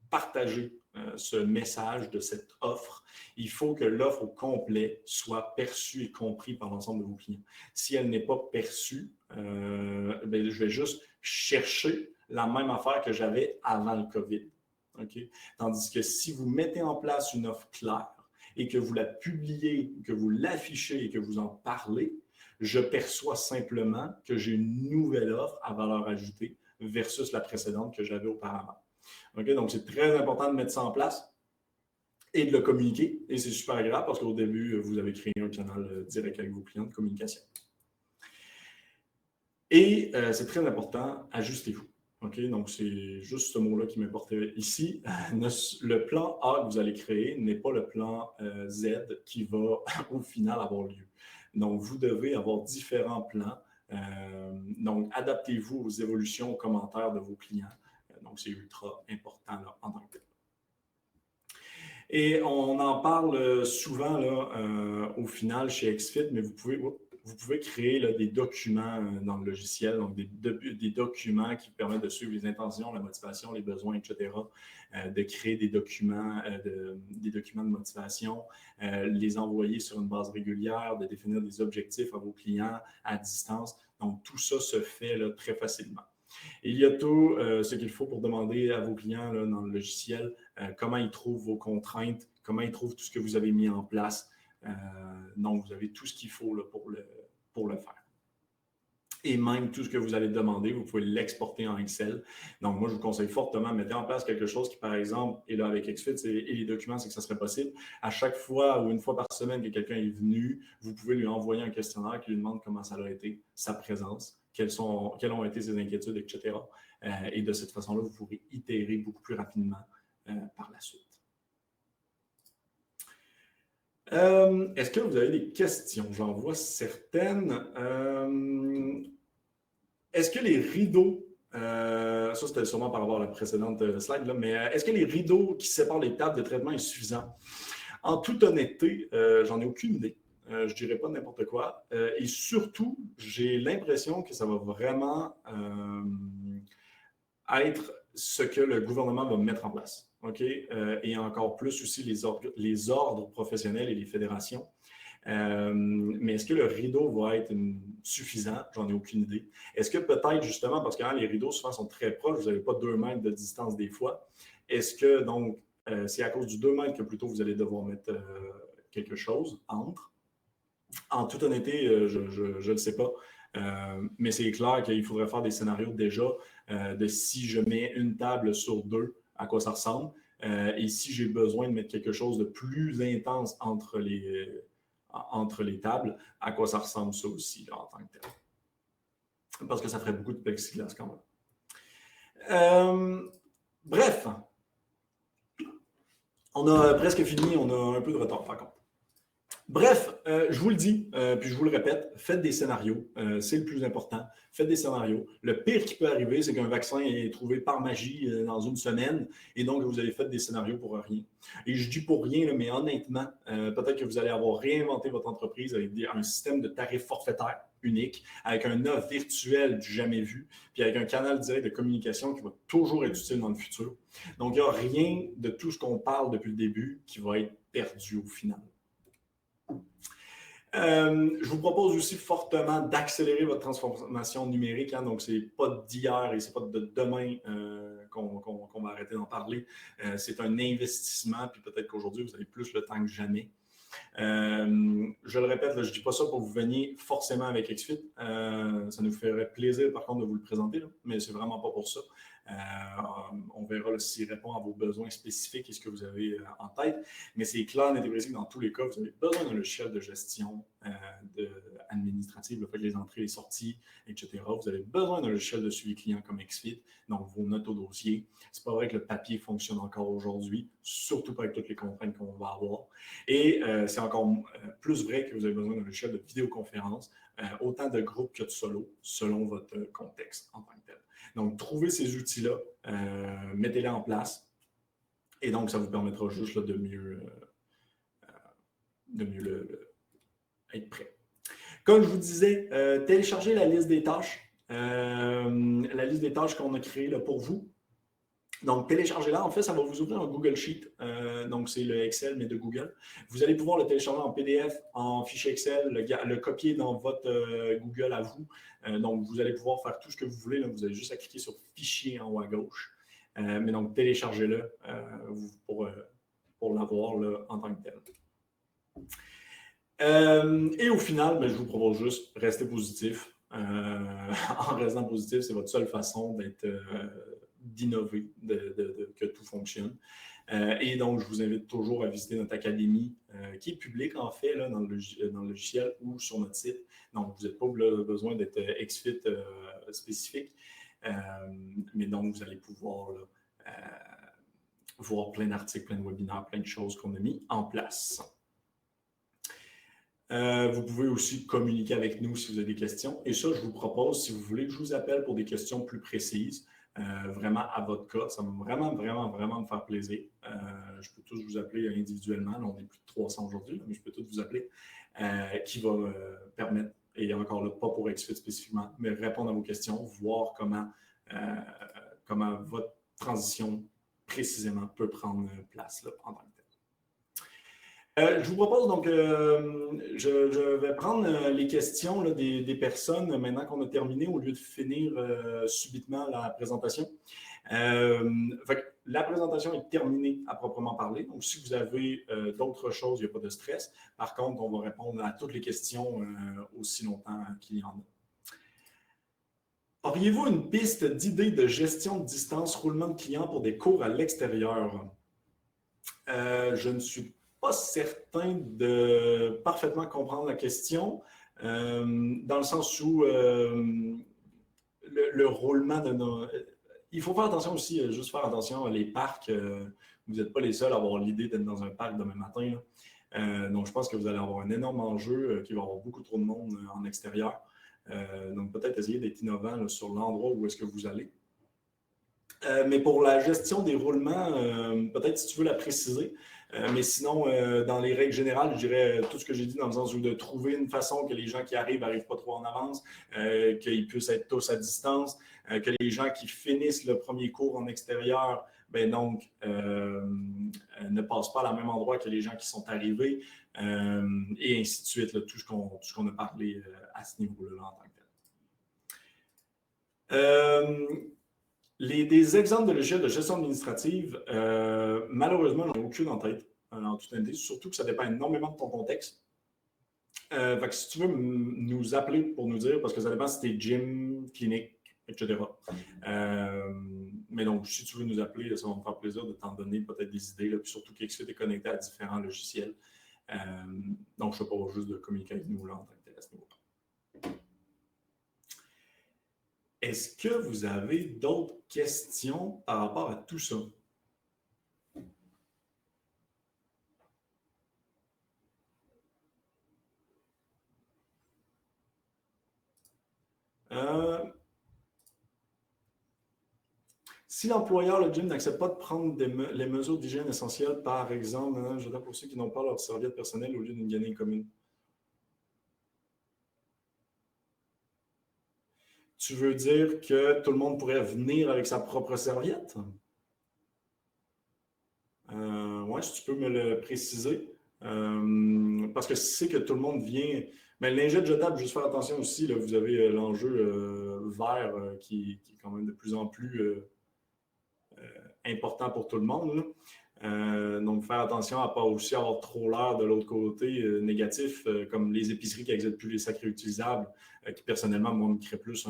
A: partagez ce message de cette offre. Il faut que l'offre au complet soit perçue et comprise par l'ensemble de vos clients. Si elle n'est pas perçue, je vais juste chercher la même affaire que j'avais avant le COVID. Okay? Tandis que si vous mettez en place une offre claire et que vous la publiez, que vous l'affichez et que vous en parlez, je perçois simplement que j'ai une nouvelle offre à valeur ajoutée versus la précédente que j'avais auparavant. Okay? Donc, c'est très important de mettre ça en place. et de le communiquer. Et c'est super agréable parce qu'au début, vous avez créé un canal direct avec vos clients de communication. Et c'est très important, ajustez-vous. OK? Donc, c'est juste ce mot-là qui m'importait ici. Le plan A que vous allez créer n'est pas le plan Z qui va au final avoir lieu. Donc, vous devez avoir différents plans. Donc, adaptez-vous aux évolutions, aux commentaires de vos clients. Donc, c'est ultra important là, en tant que tel. Et on en parle souvent là, au final chez XFIT, mais vous pouvez créer là, des documents dans le logiciel, donc des documents qui permettent de suivre les intentions, la motivation, les besoins, etc. De créer des documents de motivation, les envoyer sur une base régulière, de définir des objectifs à vos clients à distance. Donc, tout ça se fait là, très facilement. Il y a tout ce qu'il faut pour demander à vos clients là, dans le logiciel comment ils trouvent vos contraintes, comment ils trouvent tout ce que vous avez mis en place. Donc, vous avez tout ce qu'il faut là, pour le faire. Et même tout ce que vous allez demander, vous pouvez l'exporter en Excel. Donc, moi, je vous conseille fortement, mettez en place quelque chose qui, par exemple, est là avec XFIT et les documents, c'est que ça serait possible. À chaque fois ou une fois par semaine que quelqu'un est venu, vous pouvez lui envoyer un questionnaire qui lui demande comment ça a été, sa présence, quelles ont été ses inquiétudes, etc. Et de cette façon-là, vous pourrez itérer beaucoup plus rapidement par la suite. Est-ce que vous avez des questions? J'en vois certaines. Est-ce que les rideaux, ça c'était sûrement par rapport à la précédente slide, là, mais est-ce que les rideaux qui séparent les tables de traitement est suffisant? En toute honnêteté, j'en ai aucune idée. Je ne dirais pas n'importe quoi. Et surtout, j'ai l'impression que ça va vraiment être ce que le gouvernement va mettre en place. OK? Et encore plus aussi les ordres professionnels et les fédérations. Mais est-ce que le rideau va être suffisant? J'en ai aucune idée. Est-ce que peut-être justement, parce que les rideaux souvent sont très proches, vous n'avez pas 2 mètres de distance des fois, est-ce que donc c'est à cause du 2 mètres que plutôt vous allez devoir mettre quelque chose entre? En toute honnêteté, je ne le sais pas. Mais c'est clair qu'il faudrait faire des scénarios déjà de si je mets une table sur 2, à quoi ça ressemble. Et si j'ai besoin de mettre quelque chose de plus intense entre les tables, à quoi ça ressemble ça aussi là, en tant que tel. Parce que ça ferait beaucoup de plexiglas quand même. Bref, on a presque fini, on a un peu de retard par contre. Bref, je vous le dis, puis je vous le répète, faites des scénarios, c'est le plus important. Faites des scénarios. Le pire qui peut arriver, c'est qu'un vaccin est trouvé par magie dans une semaine et donc vous avez fait des scénarios pour rien. Et je dis pour rien, mais honnêtement, peut-être que vous allez avoir réinventé votre entreprise avec un système de tarifs forfaitaires unique, avec un offre virtuel du jamais vu, puis avec un canal direct de communication qui va toujours être utile dans le futur. Donc, il n'y a rien de tout ce qu'on parle depuis le début qui va être perdu au final. Je vous propose aussi fortement d'accélérer votre transformation numérique. Hein, donc, ce n'est pas d'hier et ce n'est pas de demain qu'on va arrêter d'en parler. C'est un investissement, puis peut-être qu'aujourd'hui, vous avez plus le temps que jamais. Je le répète, là, je ne dis pas ça pour que vous veniez forcément avec XFIT. Ça nous ferait plaisir, par contre, de vous le présenter, là, mais ce n'est vraiment pas pour ça. On verra s'il répond à vos besoins spécifiques et ce que vous avez en tête. Mais c'est clair, net et précis que dans tous les cas, vous avez besoin d'un logiciel de gestion administrative, fait les entrées, les sorties, etc. Vous avez besoin d'un logiciel de suivi client comme XFIT, donc vos notes au dossier. C'est pas vrai que le papier fonctionne encore aujourd'hui, surtout pas avec toutes les contraintes qu'on va avoir. Et c'est encore plus vrai que vous avez besoin d'un logiciel de vidéoconférence, autant de groupe que de solo, selon votre contexte en tant que tel. Donc, trouvez ces outils-là, mettez-les en place, et donc, ça vous permettra juste là, de mieux être prêt. Comme je vous disais, téléchargez la liste des tâches qu'on a créée là, pour vous. Donc, téléchargez-la. En fait, ça va vous ouvrir un Google Sheet. Donc, c'est le Excel, mais de Google. Vous allez pouvoir le télécharger en PDF, en fichier Excel, le copier dans votre Google à vous. Donc, vous allez pouvoir faire tout ce que vous voulez. Là. Vous avez juste à cliquer sur « Fichier » en haut à gauche. Mais donc, téléchargez-le pour l'avoir en tant que tel. Et au final, je vous propose juste rester positif. En restant positif, c'est votre seule façon d'innover, que tout fonctionne. Et donc, je vous invite toujours à visiter notre académie qui est publique, en fait, là, dans le logiciel ou sur notre site. Donc, vous n'avez pas besoin d'être XFIT spécifique. Mais donc, vous allez pouvoir là, voir plein d'articles, plein de webinaires, plein de choses qu'on a mis en place. Vous pouvez aussi communiquer avec nous si vous avez des questions. Et ça, je vous propose, si vous voulez que je vous appelle pour des questions plus précises, vraiment à votre cas, ça va vraiment me faire plaisir. Je peux tous vous appeler individuellement. Là, on est plus de 300 aujourd'hui, mais je peux tous vous appeler, qui va permettre, et encore là, pas pour XFIT spécifiquement, mais répondre à vos questions, voir comment votre transition précisément peut prendre place là, en tant que tel. Je vous propose donc, je vais prendre les questions là, des personnes maintenant qu'on a terminé au lieu de finir subitement la présentation. La présentation est terminée à proprement parler. Donc, si vous avez d'autres choses, il n'y a pas de stress. Par contre, on va répondre à toutes les questions aussi longtemps qu'il y en a. Auriez-vous une piste d'idées de gestion de distance, roulement de clients pour des cours à l'extérieur? Je ne suis pas certain de parfaitement comprendre la question, dans le sens où le roulement de nos... Il faut faire attention aussi, juste faire attention, les parcs, vous n'êtes pas les seuls à avoir l'idée d'être dans un parc demain matin. Donc, je pense que vous allez avoir un énorme enjeu, qu'il va y avoir beaucoup trop de monde en extérieur. Donc, peut-être essayer d'être innovant là, sur l'endroit où est-ce que vous allez. Mais pour la gestion des roulements, peut-être si tu veux la préciser, mais sinon, dans les règles générales, je dirais tout ce que j'ai dit dans le sens où de trouver une façon que les gens qui arrivent n'arrivent pas trop en avance, qu'ils puissent être tous à distance, que les gens qui finissent le premier cours en extérieur, ben donc, ne passent pas à la même endroit que les gens qui sont arrivés, et ainsi de suite, là, tout ce qu'on a parlé à ce niveau-là en tant que tel. Des exemples de logiciels de gestion administrative, malheureusement, j'en ai aucune en tête, en toute honnêteté, surtout que ça dépend énormément de ton contexte. Fait que si tu veux nous appeler pour nous dire, parce que ça dépend si tu es gym, clinique, etc. Mais donc, si tu veux nous appeler, ça va me faire plaisir de t'en donner peut-être des idées, là, puis surtout qu'XFIT est connecté à différents logiciels. Donc, je ne sais pas juste de communiquer avec nous là, en tant que tel à ce niveau-là. Est-ce que vous avez d'autres questions par rapport à tout ça? Si l'employeur, le gym, n'accepte pas de prendre les mesures d'hygiène essentielles, par exemple, je dirais pour ceux qui n'ont pas leur serviette personnelle au lieu d'une gainée commune. Tu veux dire que tout le monde pourrait venir avec sa propre serviette? Oui, si tu peux me le préciser. Parce que si c'est que tout le monde vient... Mais le lingette jetable, juste faire attention aussi, là, vous avez l'enjeu vert qui est quand même de plus en plus important pour tout le monde. Donc, faire attention à ne pas aussi avoir trop l'air de l'autre côté négatif, comme les épiceries qui n'acceptent plus les sacs réutilisables, qui personnellement, moi, me créent plus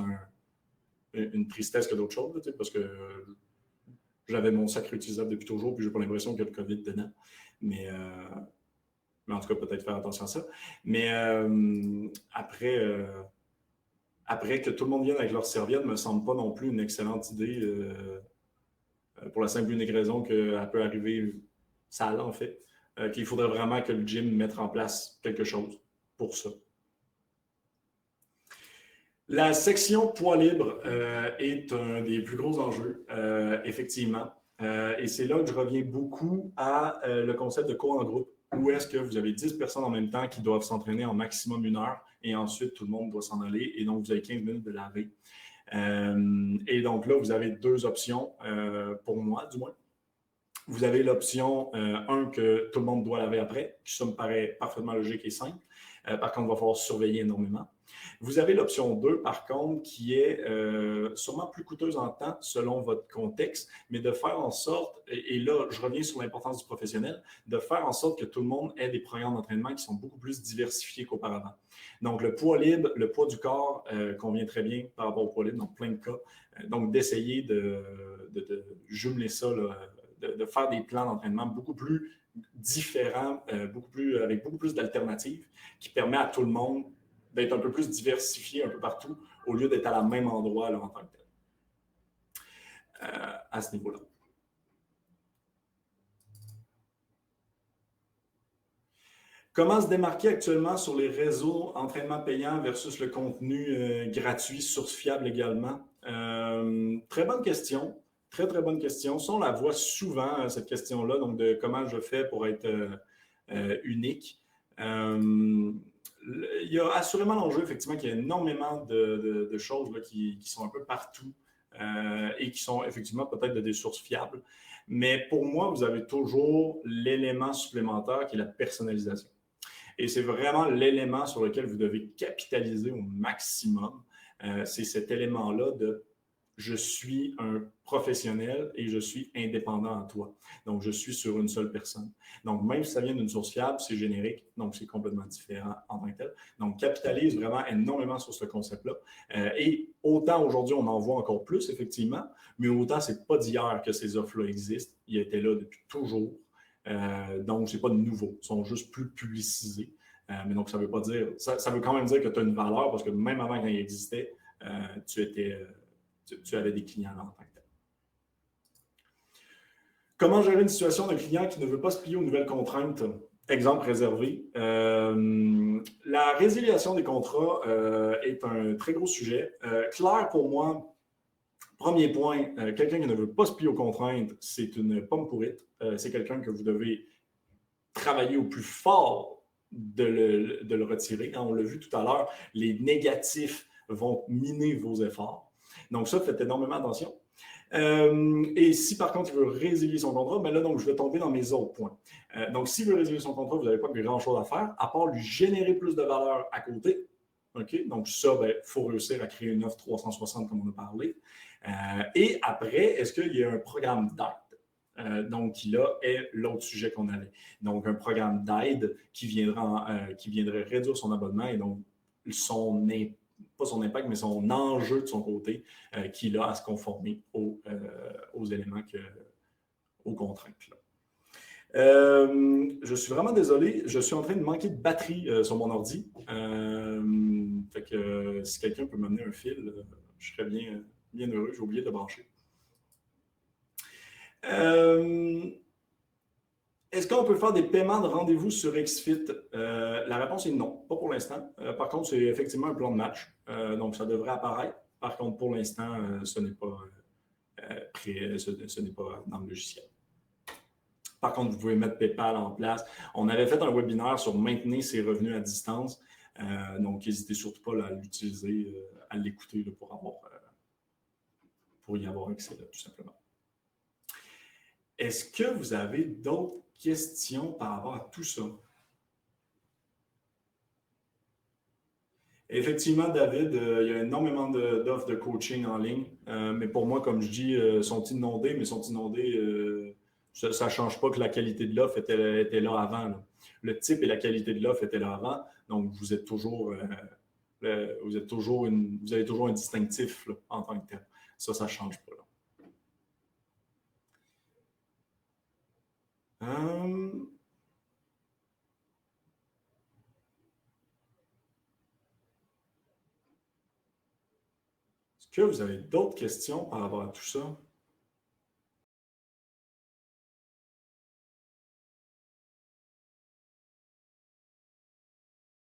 A: une tristesse que d'autres choses, parce que j'avais mon sac réutilisable depuis toujours, puis je n'ai pas l'impression qu'il y a le COVID dedans. Mais en tout cas, peut-être faire attention à ça. Mais après que tout le monde vienne avec leur serviette, ne me semble pas non plus une excellente idée pour la simple et unique raison qu'elle peut arriver sale, en fait. Qu'il faudrait vraiment que le gym mette en place quelque chose pour ça. La section poids libre est un des plus gros enjeux, effectivement. Et c'est là que je reviens beaucoup à le concept de cours en groupe, où est-ce que vous avez 10 personnes en même temps qui doivent s'entraîner en maximum 1 heure et ensuite tout le monde doit s'en aller et donc vous avez 15 minutes de laver. Et donc là, vous avez 2 options, pour moi du moins. Vous avez l'option 1 que tout le monde doit laver après, qui ça me paraît parfaitement logique et simple. Par contre, il va falloir surveiller énormément. Vous avez l'option 2, par contre, qui est sûrement plus coûteuse en temps selon votre contexte, mais de faire en sorte, et là, je reviens sur l'importance du professionnel, de faire en sorte que tout le monde ait des programmes d'entraînement qui sont beaucoup plus diversifiés qu'auparavant. Donc, le poids libre, le poids du corps convient très bien par rapport au poids libre dans plein de cas. Donc, d'essayer de jumeler ça là, de faire des plans d'entraînement beaucoup plus différents, avec beaucoup plus d'alternatives, qui permet à tout le monde d'être un peu plus diversifié un peu partout, au lieu d'être à la même endroit là, en tant que tel, à ce niveau-là. Comment se démarquer actuellement sur les réseaux entraînement payant versus le contenu gratuit, source fiable également? Très bonne question. Très, très bonne question. Ça, on la voit souvent, cette question-là, donc de comment je fais pour être unique. Il y a assurément l'enjeu, effectivement, qu'il y a énormément de choses là, qui sont un peu partout et qui sont effectivement peut-être des sources fiables. Mais pour moi, vous avez toujours l'élément supplémentaire qui est la personnalisation. Et c'est vraiment l'élément sur lequel vous devez capitaliser au maximum. C'est cet élément-là de je suis un professionnel et je suis indépendant en toi. Donc, je suis sur une seule personne. Donc, même si ça vient d'une source fiable, c'est générique, donc c'est complètement différent en tant que tel. Donc, capitalise vraiment énormément sur ce concept-là. Et autant aujourd'hui, on en voit encore plus, effectivement, mais autant c'est pas d'hier que ces offres-là existent. Ils étaient là depuis toujours. Donc, c'est pas de nouveau. Ils sont juste plus publicisés. Mais donc, ça veut pas dire... Ça veut quand même dire que tu as une valeur parce que même avant qu'il existait, tu avais des clients là en tant que tel. Comment gérer une situation d'un client qui ne veut pas se plier aux nouvelles contraintes? Exemple réservé. La résiliation des contrats est un très gros sujet. Clair pour moi, premier point, quelqu'un qui ne veut pas se plier aux contraintes, c'est une pomme pourrite. C'est quelqu'un que vous devez travailler au plus fort de le retirer. On l'a vu tout à l'heure, les négatifs vont miner vos efforts. Donc ça, faites énormément attention. Et si par contre il veut résilier son contrat, ben là, donc, je vais tomber dans mes autres points. Donc, s'il veut résilier son contrat, vous n'avez pas grand-chose à faire, à part lui générer plus de valeur à côté. OK? Donc, ça, il faut réussir à créer une offre 360 comme on a parlé. Et après, est-ce qu'il y a un programme d'aide? Donc, qui là est l'autre sujet qu'on avait. Donc, un programme d'aide qui viendrait réduire son abonnement et donc pas son impact, mais son enjeu de son côté, qu'il a à se conformer aux éléments, aux contraintes. Je suis vraiment désolé, je suis en train de manquer de batterie sur mon ordi. Fait que si quelqu'un peut m'amener un fil, je serais bien heureux. J'ai oublié de le brancher. Est-ce qu'on peut faire des paiements de rendez-vous sur XFIT? La réponse est non, pas pour l'instant. Par contre, c'est effectivement un plan de match, donc ça devrait apparaître. Par contre, pour l'instant, ce n'est pas ce n'est pas dans le logiciel. Par contre, vous pouvez mettre PayPal en place. On avait fait un webinaire sur maintenir ses revenus à distance, donc n'hésitez surtout pas à l'utiliser, à l'écouter pour y avoir accès, là, tout simplement. Est-ce que vous avez d'autres questions par rapport à tout ça? Effectivement, David, il y a énormément d'offres de coaching en ligne, mais pour moi, comme je dis, sont inondés, mais sont inondés. Ça ne change pas que la qualité de l'offre était là avant. Là. Le type et la qualité de l'offre étaient là avant, donc vous avez toujours un distinctif là, en tant que tel. Ça ne change pas. Là. Est-ce que vous avez d'autres questions par rapport à tout ça?